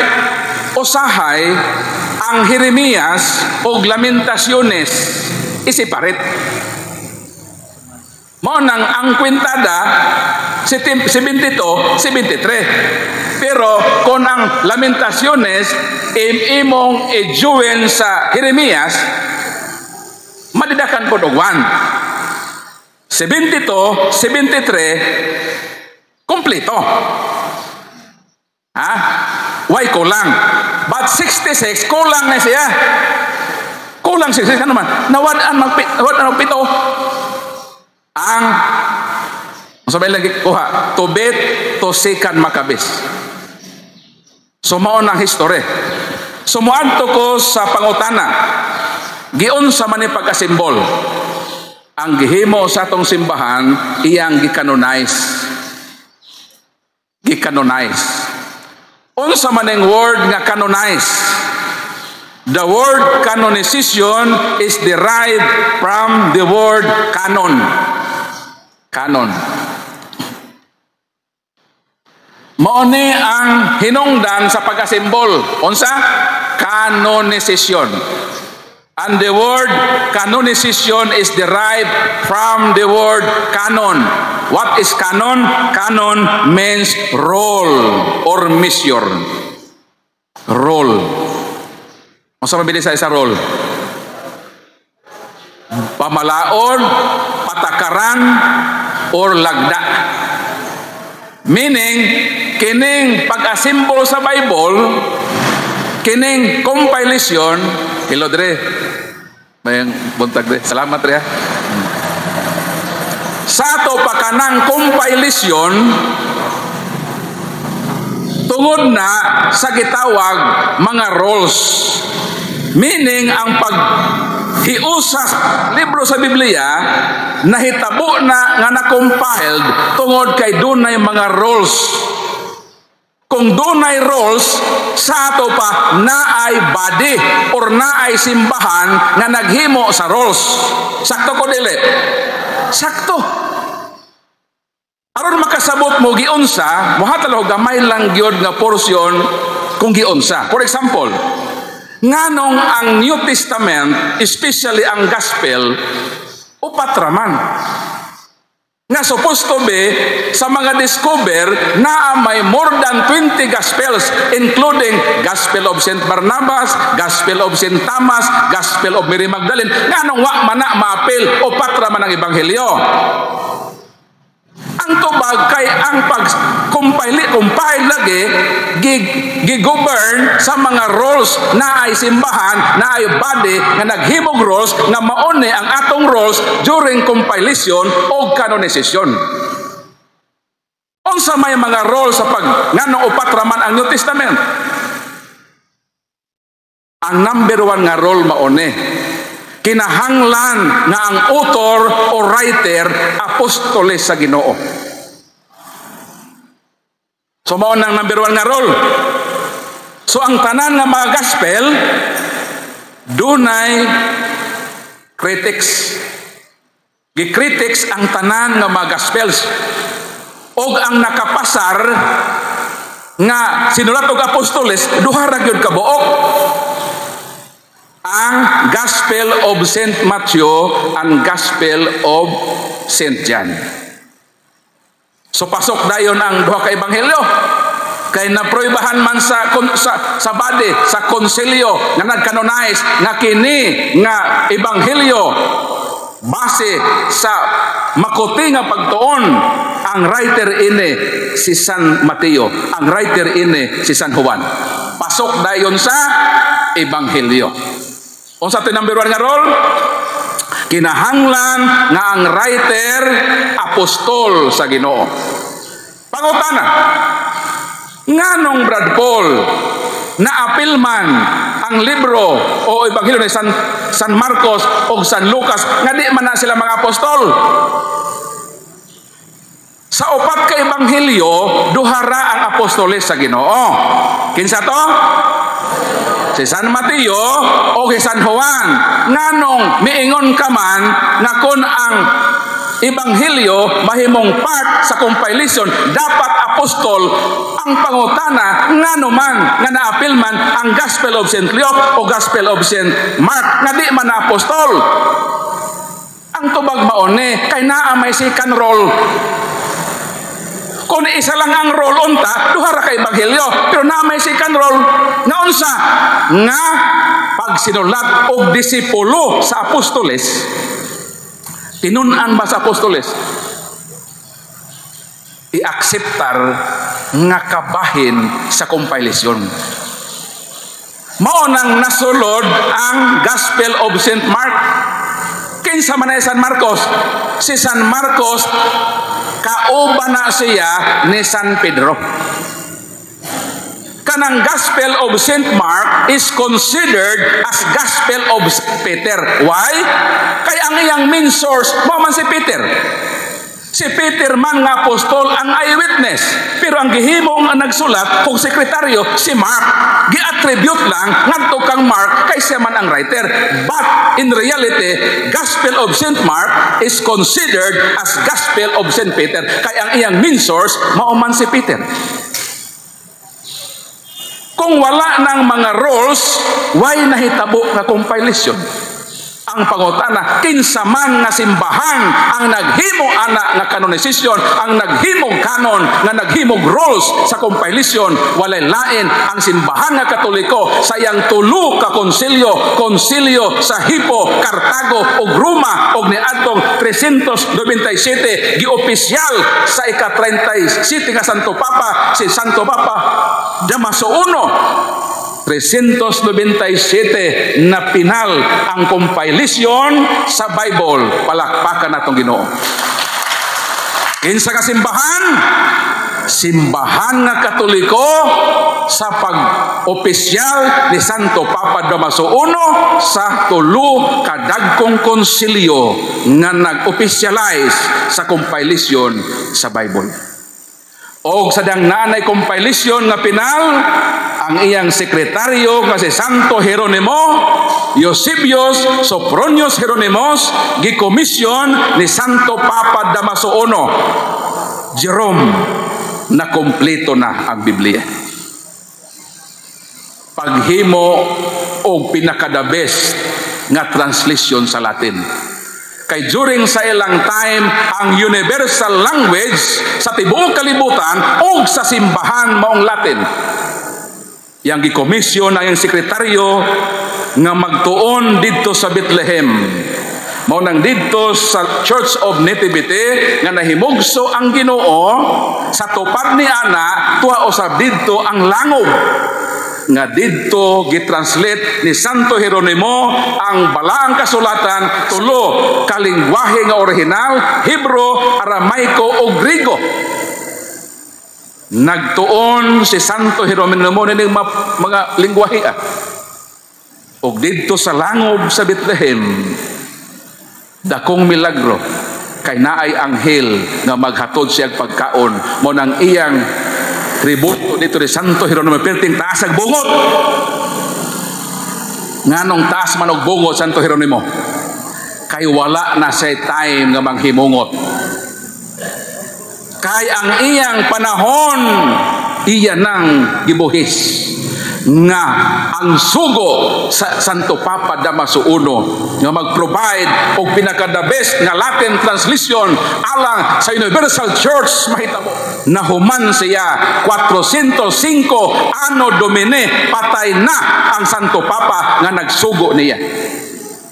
usahay ang Jeremias ug Lamentaciones isiparit mao nang ang kwintada 72 73 pero kung ang Lamentaciones imong i-join sa Jeremias madidakan pod og 72, 73, kompleto. Ha? Why kulang? But 66, kulang na siya. Kulang 66 naman. Nawad-an magpito. Ang, sabi lagi kuha, tubit to second Maccabees. Sumaon ang history. Sumuadto ko sa pangutana. Giun sa mani pagkasimbol. Ang gihimo sa atong simbahan iyang gikanonize. Unsa man ang word nga canonize? The word canonization is derived from the word canon. Mao ni ang hinungdan sa pagkasimbol. Unsa? Canonization. And the word canonization is derived from the word canon. What is canon? Canon means role or mission. Role. Masa mabili sa isa role? Pamalaon, patakaran, or lagda. Meaning, kining pag-asimbol sa Bible, kining compilation, hello dre, mayang buntag dre, salamat dre. Sa ato pa kanang compilation, tungod na sa gitawag mga roles. Meaning, ang paghiusa libro sa Biblia, nahitabo na nga na-compiled tungod kay dunay mga roles. Kung dunay roles, sa ato pa naay body or naay simbahan nga naghimo sa roles. Sakto ko dili? Sakto. Aron makasabot mo giunsa, mohatalo gamay lang gyud nga portion kung giunsa. For example, nganong ang New Testament, especially ang Gospel, upat raman. Nga supposed to be, sa mga discover, na may more than 20 Gospels, including Gospel of St. Barnabas, Gospel of St. Thomas, Gospel of Mary Magdalene, nga nung wa man na maapil, upat raman ang Ebanghelyo. Ang tubag kay ang pag-compile lagi, gigovern sa mga roles na ay simbahan, na ay body, nga naghimog roles, nga maone ang atong roles during compilation o canonization. Unsa may mga roles sa pag nganong upat raman ang New Testament? Ang number 1 nga role maone, kinahanglan nga ang author o writer apostoles sa Ginoo. So mao nang number 1 nga role. So ang tanan nga mga gospel dunay critics. Gi-critics ang tanan nga mga gospels. Og ang nakapasar nga sinulat og apostoles duha ra gyud ka buok. Ang Gospel of St. Matthew and Gospel of St. John. So pasok dayon ang duha ka ebanghelyo. Kay naproybahan man sa body, sa konsilyo nga nag-canonize nga kini nga ebanghelyo base sa makuti nga pagtuon. Ang writer ini si San Mateo, ang writer ini si San Juan. Pasok dayon sa ebanghelyo. Unsa to number 1 nga role? Kinahanglan nga ang writer apostol sa Ginoo. Pangutana, nganong Brad Paul naapil man ang libro o ebanghelyo ni San Marcos o San Lucas nga di man na sila mga apostol? Sa upat ka ebanghelyo duha ra ang apostoles sa Ginoo. Kinsa to? Si San Mateo o si San Juan. Nganong miingon ka man nga kun ang ebanghelyo mahimong part sa compilation dapat apostol, ang pangutana ngano man nga naapil man ang Gospel of St. Luke o Gospel of St. Mark nga di man na apostol. Ang tubag maone kay naa may second role. Kung isa lang ang role unta, duha ra ka ebanghelyo, pero na may second role nga unsa nga pagsinulat og disipulo sa apostoles. Tinun-an ba sa apostoles? I-akseptar nga kabahin sa compilation. Mao nang nasulod ang Gospel of St. Mark. Kinsa man ay San Marcos? Si San Marcos kauban na siya ni San Pedro. Kanang Gospel of St. Mark is considered as Gospel of St. Peter. Why? Kaya ang iyang main source mo man si Peter. Si Peter man nga apostol ang eyewitness. Pero ang gihimo nga nagsulat kung sekretaryo si Mark. Gi-attribute lang ngadto kang Mark kay siya man ang writer. But in reality, Gospel of St. Mark is considered as Gospel of St. Peter. Kaya ang iyang main source mao man si Peter. Kung wala ng mga roles, why nahitabo nga compilation? Ang pangutana, kinsa man nga simbahan ang naghimo ana nga canonization, ang naghimong canon nga naghimong rules sa compilation, walay lain ang simbahan nga Katoliko sa iyang tulo ka konsilyo sa Hippo, Cartago ug Roma ug niadtong 397 giopisyal sa ika-37 nga Santo Papa, si Santo Papa Damaso I. 397 na pinal ang compilation sa Bible. Palakpakan natong Ginoo. Kinsa ka simbahan? Simbahan nga Katoliko sa pag-opisyal ni Santo Papa Damaso I sa tulo ka dagkong konsilyo nga nag-opisyalize sa compilation sa Bible. O sa dang nanay compilation nga pinal, ang iyang sekretaryo nga si Santo Jeronimo, Eusebius Sophronius Hieronymos, gikomisyon ni Santo Papa Damaso I, Jerome, na kompleto na ang Biblia. Paghimo og pinaka-the best nga translation sa Latin. Kay during sa ilang time, ang universal language sa tibuok kalibutan o sa simbahan maong Latin. Yang gikomisyon ang sekretaryo nga magtuon dito sa Bethlehem. Mao nang dito sa Church of Nativity nga nahimugso ang Ginoo sa tupad ni ana tuwa usab didto ang langog nga didto gitranslate ni Santo Jeronimo ang balaang kasulatan tulo ka lengguwahe nga orihinal, Hebro, Aramaiko ug Griego. Nagtuon si Santo Jeronimo ning mga lengguwahe ug didto sa langob sa Bethlehem dakong milagro kay naay anghel nga maghatod siya pagkaon mo nang iyang tributo dito ni Santo Jeronimo perting taas ang bungot. Nganong taas man og bungot Santo Jeronimo? Kay wala na say time nga manghimungot. Kay ang iyang panahon iya nang gibuhis nga ang sugo sa Santo Papa Damaso I nga mag-provide og pinaka-the best nga Latin translation alang sa Universal Church mahitabo. Nahuman siya 405 Anno Domini, patay na ang Santo Papa nga nagsugo niya.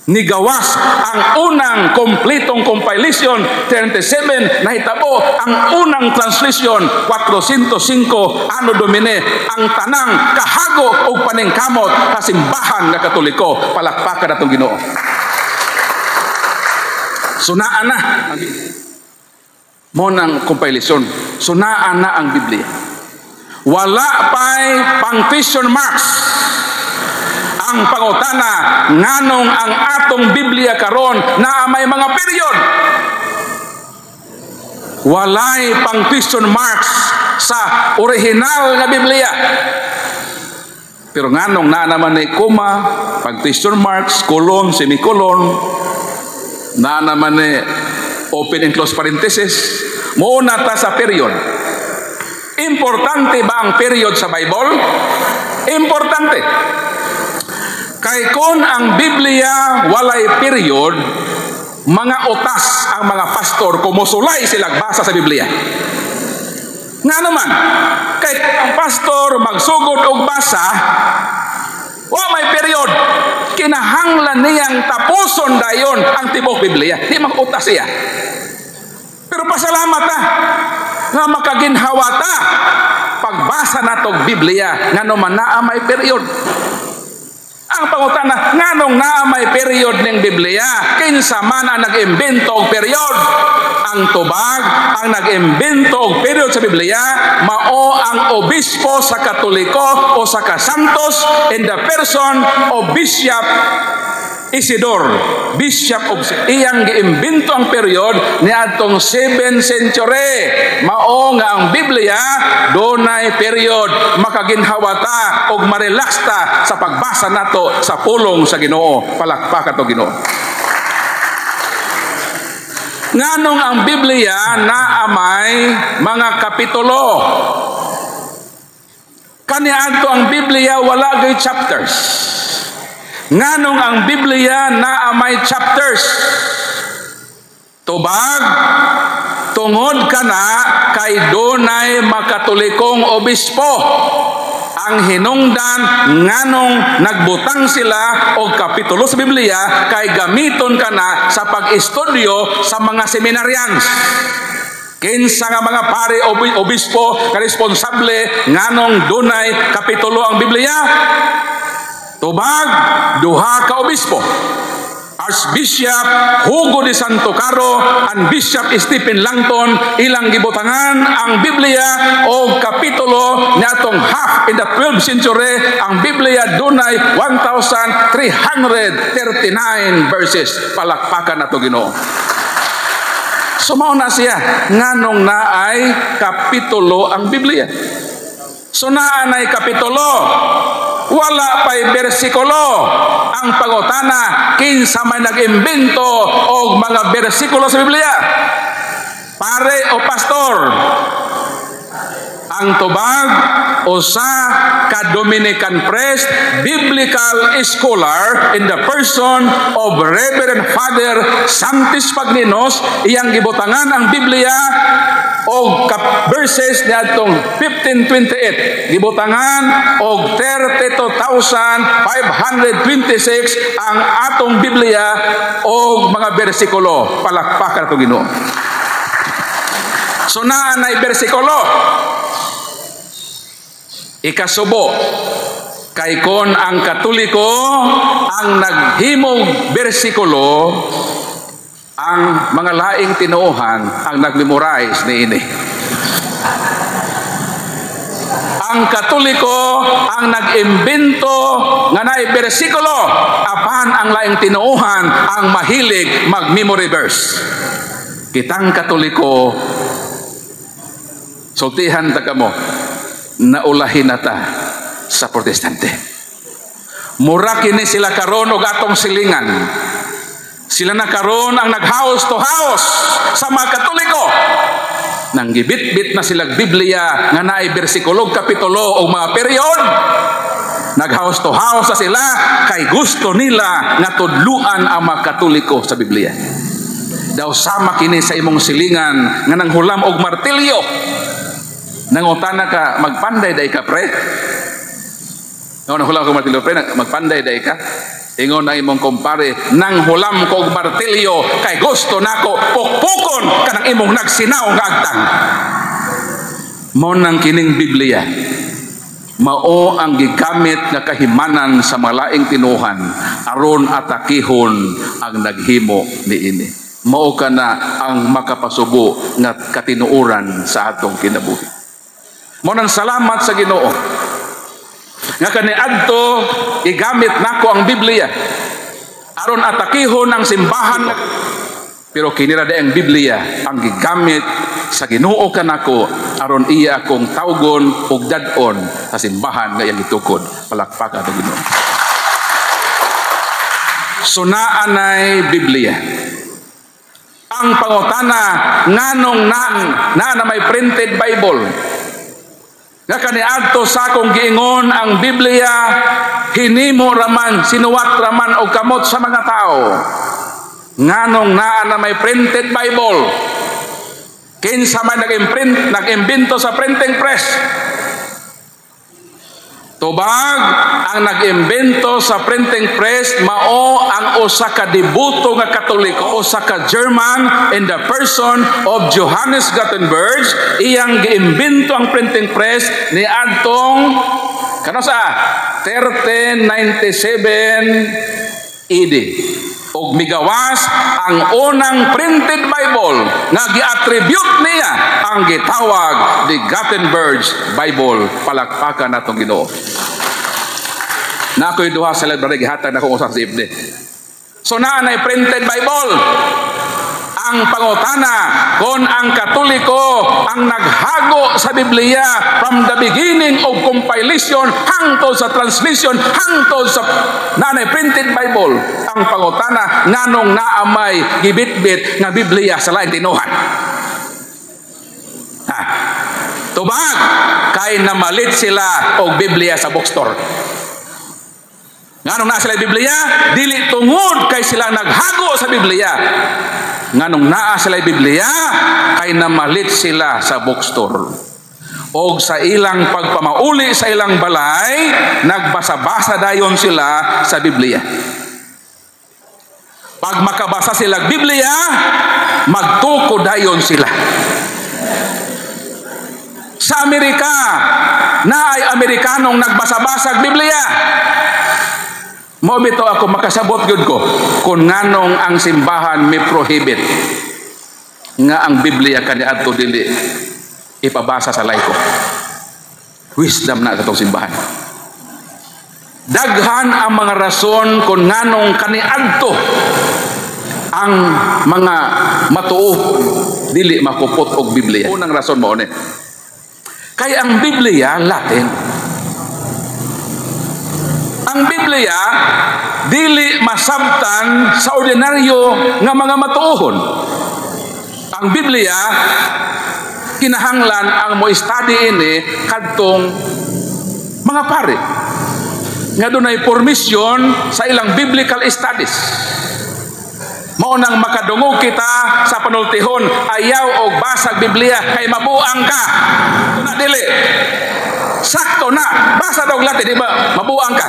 Nigawas ang unang kompletong compilation 37 nahitabo ang unang translation 405 Anno Domini ang tanang kahago o paningkamot sa simbahan nga Katoliko. Palakpakan atong Ginoo. Sunaan na mo nang compilation, sunaan na ang Biblia. Wala pa'y punctuation marks. Ang pangutana nganong ang atong Biblia karon naa may mga period. Walay punctuation marks sa original nga Biblia. Pero nganong naa naman ni koma, punctuation marks, colon, semicolon, naa naman ni open and close parenthesis. Muna ta sa period. Importante ba ang period sa Bible? Importante. Kay kung ang Biblia walay period, mga utas ang mga pastor kumusulay silang basa sa Biblia. Nga naman, kay ang pastor magsugod og basa, may period. Kinahanglan niyang tapuson dayon ang tibok Biblia. Di mag-utas siya. Pero pasalamat nga makaginhawa ta pagbasa natong Biblia nga naman naa may period. Ang pangutana, nganong naa may period ng Biblia? Kinsa man ang nag-imbento og period? Ang tubag, ang nag-imbento og period sa Biblia, mao ang obispo sa Katoliko o sa Kasantos in the person of Bishop Isidore, Bishop of iyang giimbento ang period ni atong 7th century. Mao nga ang Biblia dunay period, makaginhawata og marelax ta sa pagbasa nato sa pulong sa Ginoo. Palakpakan to Ginoo. Nganong ang Biblia naa may mga kapitulo. Kaniadto ang Biblia wala gay chapters. Nganong ang Biblia naa may chapters. Tubag, tungod kana kay dunay makatolikong obispo. Ang hinungdan nganong nagbutang sila og kapitulo sa Biblia kay gamiton kana sa pag-estudyo sa mga seminaryans. Kinsa nga mga pare obispo ka responsable nganong dunay kapitulo ang Biblia? Tubag, duha ka obispo. Archbishop Hugo de Santo Caro and Bishop Stephen Langton ilang gibutangan ang Biblia o kapitulo niatong half in the 12th century. Ang Biblia dunay 1,339 verses. Palakpakan nato Ginoo. Sumao na siya nganong naay kapitulo ang Biblia. So naanay kapitulo, wala pa'y bersikulo. Ang pangutana, kinsa may nag-imbento og mga bersikulo sa Biblia? Pare o pastor? Ang tubag usa ka Dominican priest, biblical scholar in the person of Reverend Father Santis Pagninos, iyang gibutangan ang Biblia og verses niadtong 1528 gibutangan og 32,526 ang atong Biblia og mga bersikulo. Palakpakan ato Ginoo. So naa na bersikulo ikasubo kay kon ang Katoliko ang naghimong bersikulo, ang mga laing tinuohan ang nagmemorize niini. Ang Katoliko ang nag-imbento nga naay bersikulo, apan ang laing tinuohan ang mahilig mag-memory verse. Kitang Katoliko, sultihan ta kamo, naulahin nata sa Protestante. Mura kini sila karon og atong silingan. Sila na karon ang nag-house to house sa mga Katoliko. Nang gibit-bit na sila Biblia nga naay bersikulo, kapitulo o mga period. Nag-house to house sa sila kay gusto nila nga tudluan ang mga Katoliko sa Biblia. Daw sama kini sa imong silingan nga nanghulam og martilyo. Nangutana ka, magpanday day ka pre? Nanghulam ko martilyo pre, magpanday day ka? Ingon na imong kumpare, nang hulam ko og martilyo kay gusto nako pukpukon kanang imong nagsinaw nga agtang. Mao nang kining Biblia. Mao ang gigamit nga kahimanan sa malaing tinuhan aron atakihon ang naghimo niini. Mao kana ang makapasubo nga katinuoran sa atong kinabuhi. Mao nang salamat sa Ginoo nga kaniadto igamit nako ang Biblia aron atakihon ang simbahan, pero kinira ang Biblia ang gigamit sa Ginoo kanako aron iya akong tawgon og dad-on sa simbahan nga iyang gitukod. Palakpakan ang Ginoo. So naanay Biblia. Ang pangutana nganong na may printed Bible nga kaniadto sa akong giingon ang Biblia hinimo raman, sinuwat raman og kamot sa mga tao. Nganong na may printed Bible? Kinsa man nag-imbento sa printing press? Tubag ang nag-imbento sa printing press mao ang usa ka debuto nga Katoliko, usa ka German in the person of Johannes Gutenberg. Iyang giimbento ang printing press ni adtong kano sa 1397 AD. Og migawas ang unang printed Bible nga gi-attribute niya ang gitawag the Gutenberg Bible. Palakpakan natong Ginoo. Na ako'y duha sa library gihatag na kong usap sa ibne. So naanay printed Bible. Ang pangutana kung ang Katoliko ang naghago sa Biblia from the beginning of compilation hangtod sa translation hangtod sa nanay printed Bible. Ang pangutana nganong naamay gibitbit nga Biblia sa laing tinuhan. Tubag kay namalit sila og Biblia sa bookstore. Nganong naa sila Biblia? Dili tungod kay sila naghago sa Biblia. Nganong naa sila Biblia kay namalit sila sa bookstore. Og sa ilang pagpamauli sa ilang balay, nagbasa-basa dayon sila sa Biblia. Pag makabasa sila Biblia, magtuko dayon sila. Sa Amerika, naay Amerikanong nagbasa-basa Biblia. Mo bito ako makasabot gyud ko kung nganong ang simbahan may prohibit nga ang Biblia kaniadto dili ipabasa sa laiko. Wisdom na katong simbahan. Daghan ang mga rason kung nganong kaniadto ang mga matuo dili makupot og Biblia. Unang rason mo ni kay ang Biblia Latin. Ang Biblia dili masabtan sa ordinaryo nga mga matuohon. Ang Biblia kinahanglan ang mo study ini kadtong mga pare nga dunay permission sa ilang biblical studies. Mao nang makadungog kita sa panultihon, ayaw og basag Biblia kay mabuang ka. Tuna dili. Sakto na, basa daw Latin, di ba? Mabuang ka.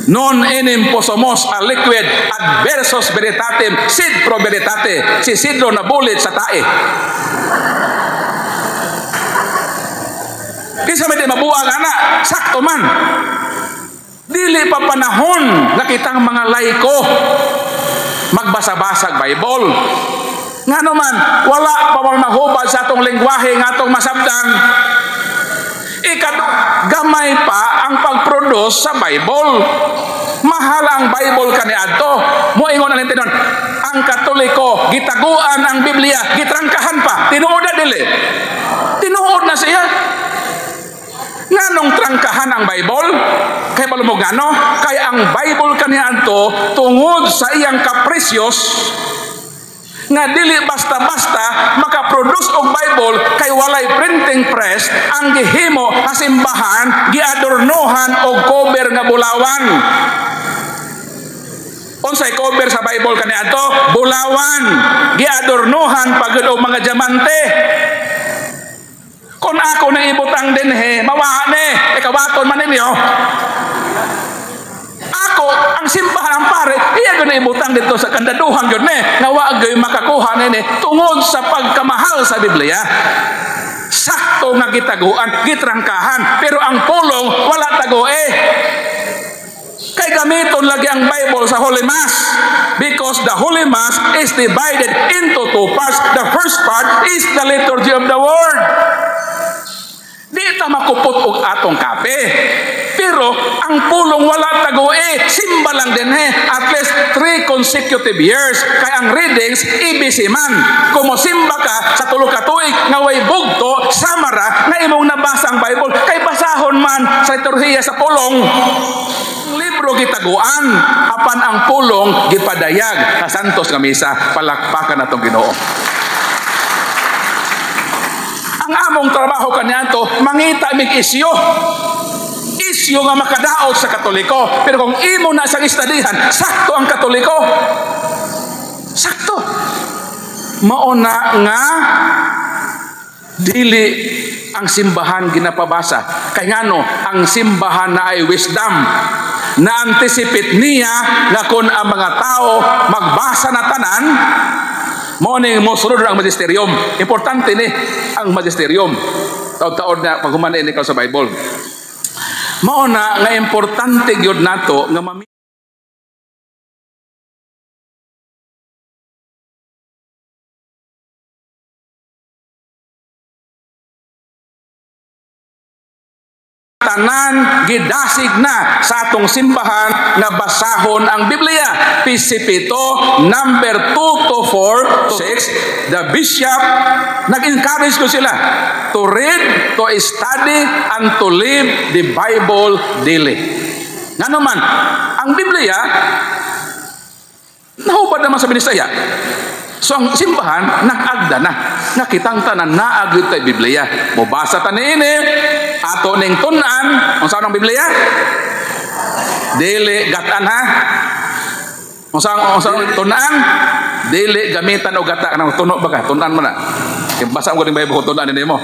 Non enim posomos a liquid adversus veritatem sid pro veritate. Si Sidro na bulit sa tae. Kisa may di mabuang ana, sakto man. Dili pa panahon na kitang mga laiko magbasa-basag Bible. Nga naman, wala pa mang mahubad sa atong lengguwahe nga atong masabtan. Gamay pa ang pag-produce sa Bible. Mahal ang Bible kaniadto. Moingon ang tinon, ang Katoliko gitaguan ang Biblia, gitrangkahan pa. Tinuod na dili. Tinuod na siya. Nganong trangkahan ang Bible? Kay palumog ngano? Kay ang Bible kaniadto tungod sa iyang kapresyos nga dili basta-basta makaproduce og Bible kay walay printing press, ang gihimo nga simbahan giadornohan og cover nga bulawan. Unsay cover sa Bible kaniadto? Bulawan. Giadornohan pagud og mga diamante. Kung ako na ibutang din mawahan ikawaton man ninyo. Ako, ang simbahan ang pare, iya ko na ibutang dito sa kandaduhan yun nga wag makakuha tungod sa pagkamahal sa Biblia. Sakto nga gitaguan, gitrangkahan, pero ang pulong wala tago Kay gamiton lagi ang Bible sa Holy Mass because the Holy Mass is divided into two parts. The first part is the liturgy of the Word. Di ta makupot og atong kape. Pero ang pulong wala tago simba lang din at least 3 consecutive years. Kay ang readings ibisi man. Kung simba ka sa tulo ka tuig nga way bugto samara nga imong nabasa ang Bible kay basahon man sa liturhiya sa pulong. Libro gitaguan apan ang pulong gipadayag sa santos nga misa. Palakpakan natong Ginoo. Ang among trabaho kanyanto mangita mig isyu nga makadaot sa Katoliko. Pero kung imo na sa istadihan, sakto ang Katoliko. Sakto. Mauna nga dili ang simbahan ginapabasa. Kay ngano ang simbahan na ay wisdom. Na-anticipate niya na kung ang mga tao magbasa na tanan, morning mo sunod ang magisterium. Importante ni ang magisterium. Taon-taon na paghuman ini ka sa Bible. Mao na nga importante gyud nato nga tanan gidasig na sa atong simbahan nga basahon ang Biblia. Pisipito, number 2 to 4 to 6, the bishop nag-encourage ko sila to read, to study, and to live the Bible daily. Nga naman, ang Biblia nahubad naman sa Binisaya. So ang simbahan nag-agda na nakitang tanan naagid tay Biblia. Mobasa ta niini ato ning tun-an unsa ang Biblia? Dili gatan ha. Unsa tun-an? Dili gamitan og gata kanang tuno ba ka? Tun-an man na. Kay basa ko ning Bible tun-an nimo.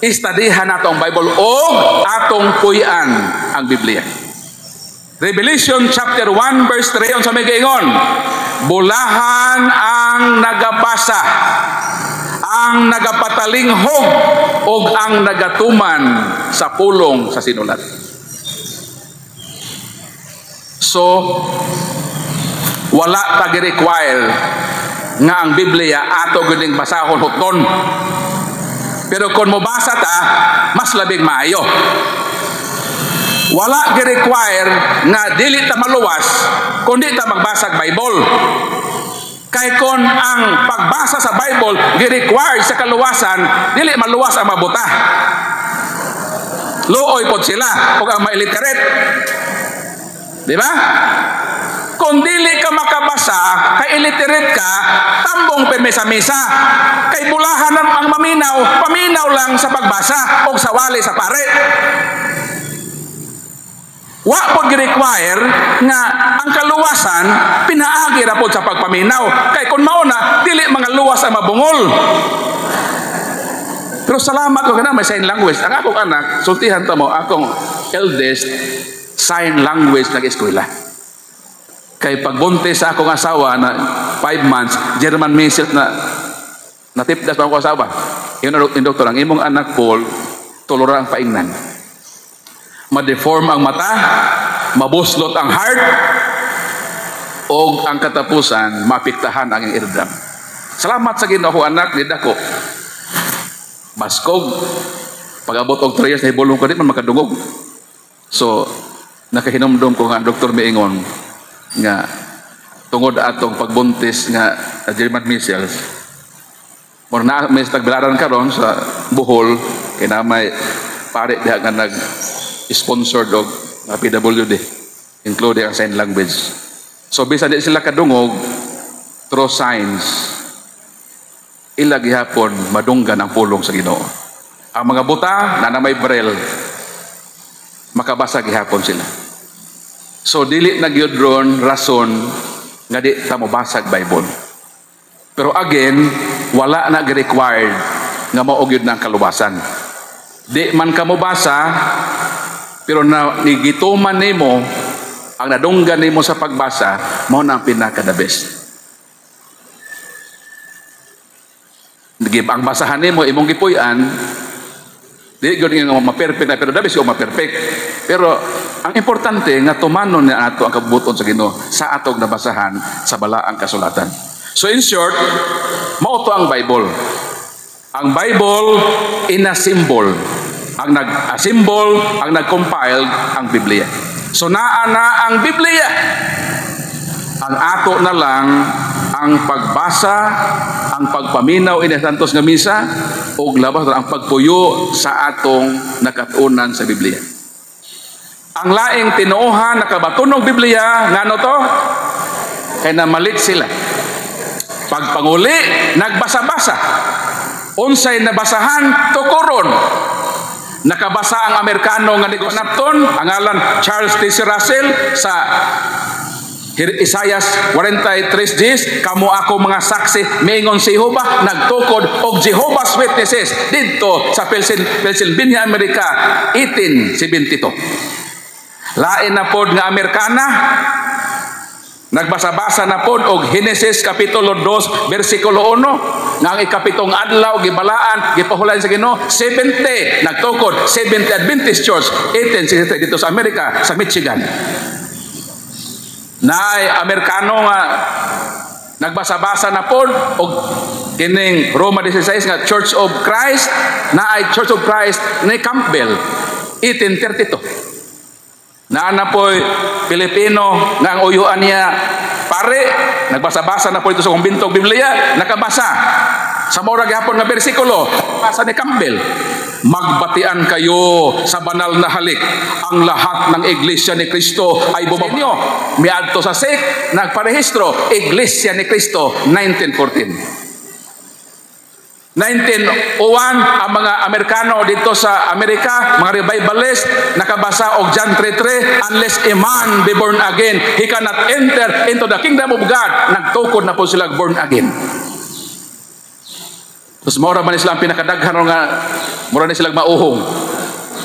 Istadihan nato ang Bible og atong puy-an ang Biblia. Revelation chapter 1 verse 3 unsa may giingon? Bulahan ang nagabasa, ang nagapatalinghog, ug ang nagatuman sa pulong sa sinulat. So, wala ta gi-require nga ang Biblia ato gyud basahon huton. Pero kung mobasa ta, mas labing maayo. Wala gi-require nga dili ta maluwas kundi ta magbasa Bible. Kay kon ang pagbasa sa Bible gi-require sa kaluwasan, dili maluwas ang mabuta. Luoy pod sila ug ang ma-illiterate. Di ba? Kung Kung dili ka makabasa, kay illiterate ka, tambong pirmi sa misa. Kay bulahan ang maminaw, paminaw lang sa pagbasa o sa wali sa pare. Wa po gi-require nga ang kaluwasan pinaagi ra po sa pagpaminaw. Kay kung mauna, dili mga luwas ang mabungol. Pero salamat ko kana may sign language. Ang akong anak, sultihan ta mo, akong eldest, sign language nag-eskwela. Kay pagbuntis sa akong asawa na 5 months, German measles na natipdas pa akong asawa. Yun ang doktor, ang imong anak Paul, tulura ang paingnan. Ma-deform ang mata, mabuslot ang heart, o ang katapusan, mapiktahan ang eardrum. Salamat sa Ginoo anak, nida ko. Baskog. Pag-abot og 3 years, nahibulong ko, di man makadungog. So, nakahinumdum ko nga, Dr. Miingon, nga, tungod atong pagbuntis nga, German measles, muna na, may tagbilaran karon sa Bohol, kaya na may pare diha nga nag-sponsored og PWD, including ang sign language. So, bisa di sila kadungog, through signs, ila gihapon madunggan ang pulong sa Ginoo. Ang mga buta na may braille, makabasa gihapon sila. So dili na gyud ron rason nga di ta mobasag Bible. Pero again, wala na required nga mao gyud na ang kaluwasan. Di man ka mobasa, pero na nigituman nimo ang nadunggan nimo sa pagbasa, mao na ang pinaka the best. Ang basahan nimo imong gipuy-an, di gyud nga ma-perfect na, pero dabis ko ma-perfect. Pero ang importante nga tumanon na ato ang kabuton sa Ginoo sa atong nabasahan sa balaang kasulatan. So in short, mao to ang Bible. Ang Bible ina symbol. Ang nag-symbol, ang nag-compile ang Biblia. So naa na ang Biblia. Ang ato na lang ang pagbasa, ang pagpaminaw ina santos nga misa, ug labas ang pagpuyo sa atong nakatunan sa Biblia. Ang laing tinuohan nakabatunog Biblia ngano to? Kay namalit sila. Pagpanguli nagbasa-basa. Unsay nabasahan tukuron. Nakabasa ang Amerikano nga nigunapton, ang ngalan Charles T. Russell sa Isaias 43:10, kamo ako mga saksi miingon si Jehovah nagtukod og Jehovah's Witnesses didto sa Pennsylvania, Amerika 1872. Lain na pod nga Amerikana nagbasa-basa na pod og Genesis kapitulo 2 bersikulo 1 nga ang ikapitong adlaw gibalaan gipahulan sa Ginoo 70 nagtukod 70 Adventist Church 1863 dito sa Amerika sa Michigan. Naay Amerikano nga nagbasa-basa na pod og kining Roma 16 nga Church of Christ, naay Church of Christ ni Campbell 1832. Naana po'y Pilipino nga ang uyuan niya pare, nagbasa-basa na po ito sa kumbintong Biblia, nakabasa sa maurag hapon nga bersikulo, basa ni Campbell, magbatian kayo sa banal na halik, ang lahat ng Iglesia ni Kristo ay bumabanyo. Miadto sa SIC, nagparehistro, Iglesia ni Kristo, 1914. 1901, ang mga Amerikano dito sa Amerika, mga revivalist, nakabasa og John 3:3, unless a man be born again, he cannot enter into the kingdom of God. Nagtukod na po sila born again. Tapos mura man sila ang pinakadaghan nga, mura na sila mauhong.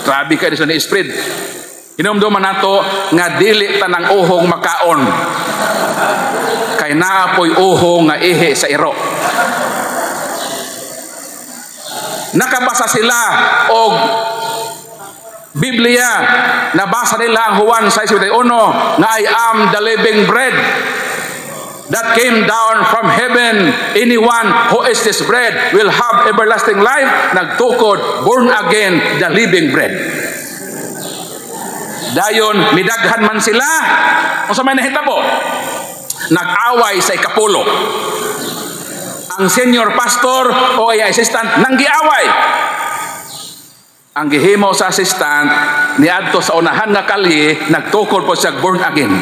Grabe kayo sila ni-spread. Hinumduman nato nga dili tanang uhong makaon. Kay naapoy uhong nga ihi sa iro. Nakabasa sila og Biblia, nabasa nila ang Juan 6:21 nga I am the living bread that came down from heaven. Anyone who eats this bread will have everlasting life. Nagtukod, born again, the living bread. Dayon, midaghan man sila. Kung sa may nahitabo, nag-away sa ikapulo. Ang senior pastor o ay assistant nang giaway. Ang gihimo sa assistant niadto sa unahan nga kalye nagtukod po siya born again.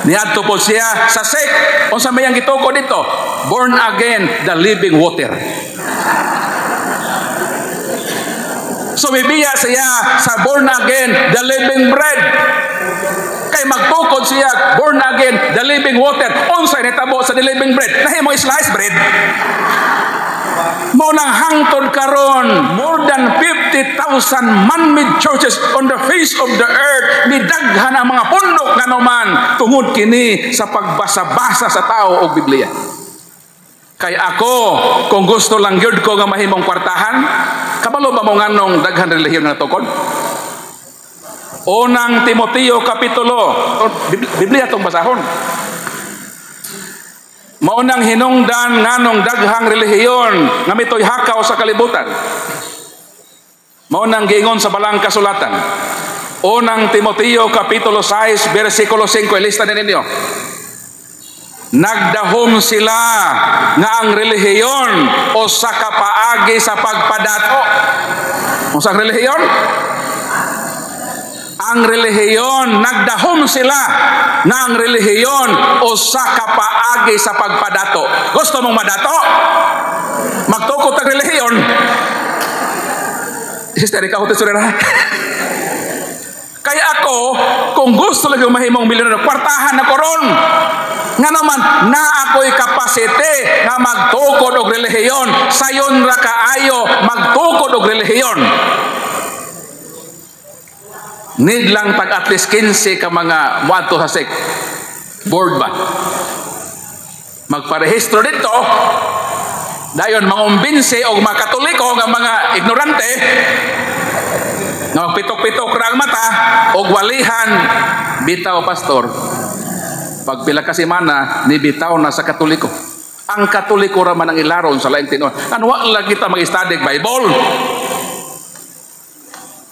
Niadto po siya sa sect. Unsa may ang gituko dito? Born again, the living water. So bibiya siya sa born again, the living bread. Kay magtukod siya, born again, the living water. Unsay nitabo sa the living bread? Nahimo slice bread. Mo nang hangtod karon, more than 50,000 man-made churches on the face of the earth. Midaghan ang mga pundok nga naman tungod kini sa pagbasa-basa sa tao og Biblia. Kay ako, kung gusto lang gyud ko nga mahimong kwartahan, kabalo ba mo nganong daghan relihiyon nga tukod? Unang Timoteo kapitulo, Biblia tong basahon. Maunang hinungdan nganong daghang relihiyon nga mitoy hakaw sa kalibutan. Maunang giingon sa balang kasulatan. Unang Timoteo kapitulo 6 bersikulo 5, ilista ninyo. Nagdahom sila nga ang relihiyon o sa kapaagi sa pagpadato. Unsang relihiyon? Ang relihiyon, nagdahom sila na ang relihiyon o sa kapaagi sa pagpadato. Gusto mong madato? Magtukot ang relihiyon. Sister, ikaw ito surira. Kaya ako, kung gusto lang yung mahimong milyonaryo, kwartahan na koron. Nga naman, na ako'y kapasite nga magtukod og relihiyon. Sayon ra kaayo, magtukod og relihiyon. Need lang tag at least 15 ka mga muadto sa sect. Board ba? Magparehistro dito. Dayon mangumbinsi og mga Katoliko nga mga ignorante nga magpitok-pitok ra ang mata og walihan bitaw pastor. Pagpila ka semana ni bitaw na sa Katoliko. Ang Katoliko ra man ang ilaron sa laing tinuod. Ano wa lang kita mag-study Bible.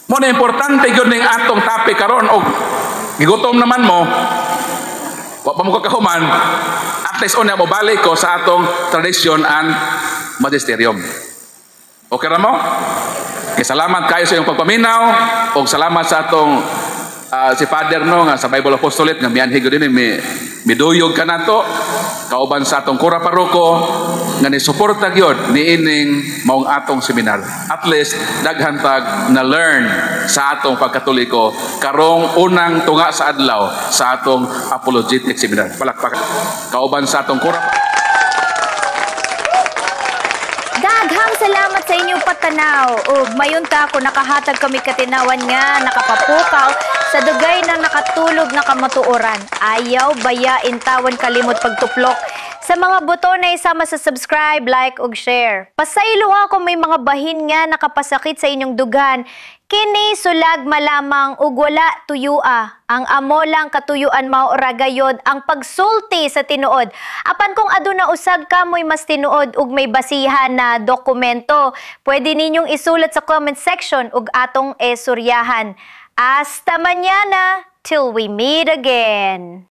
Mo na importante gyud ning atong topic karon og gigutom naman mo. Wa pa mo kakahuman. At least una mo balik ko sa atong tradition and magisterium. Okay ra mo? Kay salamat kayo sa iyong pagpaminaw og salamat sa atong si Father no nga sa Bible Apostolate nga mianhi gyud dinhi miduyog kanato kauban sa atong kura paroko nga ni suporta gyud niining maong atong seminar. At least daghan tag na learn sa atong pagkatoliko karong unang tunga sa adlaw sa atong apologetic seminar. Palakpak kauban sa atong kura. Daghang salamat sa inyong patanaw. Ug mayon ta ako nakahatag kami katinawan nga nakapapukaw sa dugay na nakatulog na kamatuoran. Ayaw bayain tawon kalimot pagtuplok. Sa mga buton na isama sa subscribe, like ug share. Pasaylo ako may mga bahin nga nakapasakit sa inyong dugan. Kini sulag malamang ug wala tuyua. Ang amo lang katuyuan mao ra gayod ang pagsulti sa tinuod. Apan kung aduna usag kamoy mas tinuod ug may basihan na dokumento, pwede ninyong isulat sa comment section ug atong esuryahan. Hasta mañana till we meet again.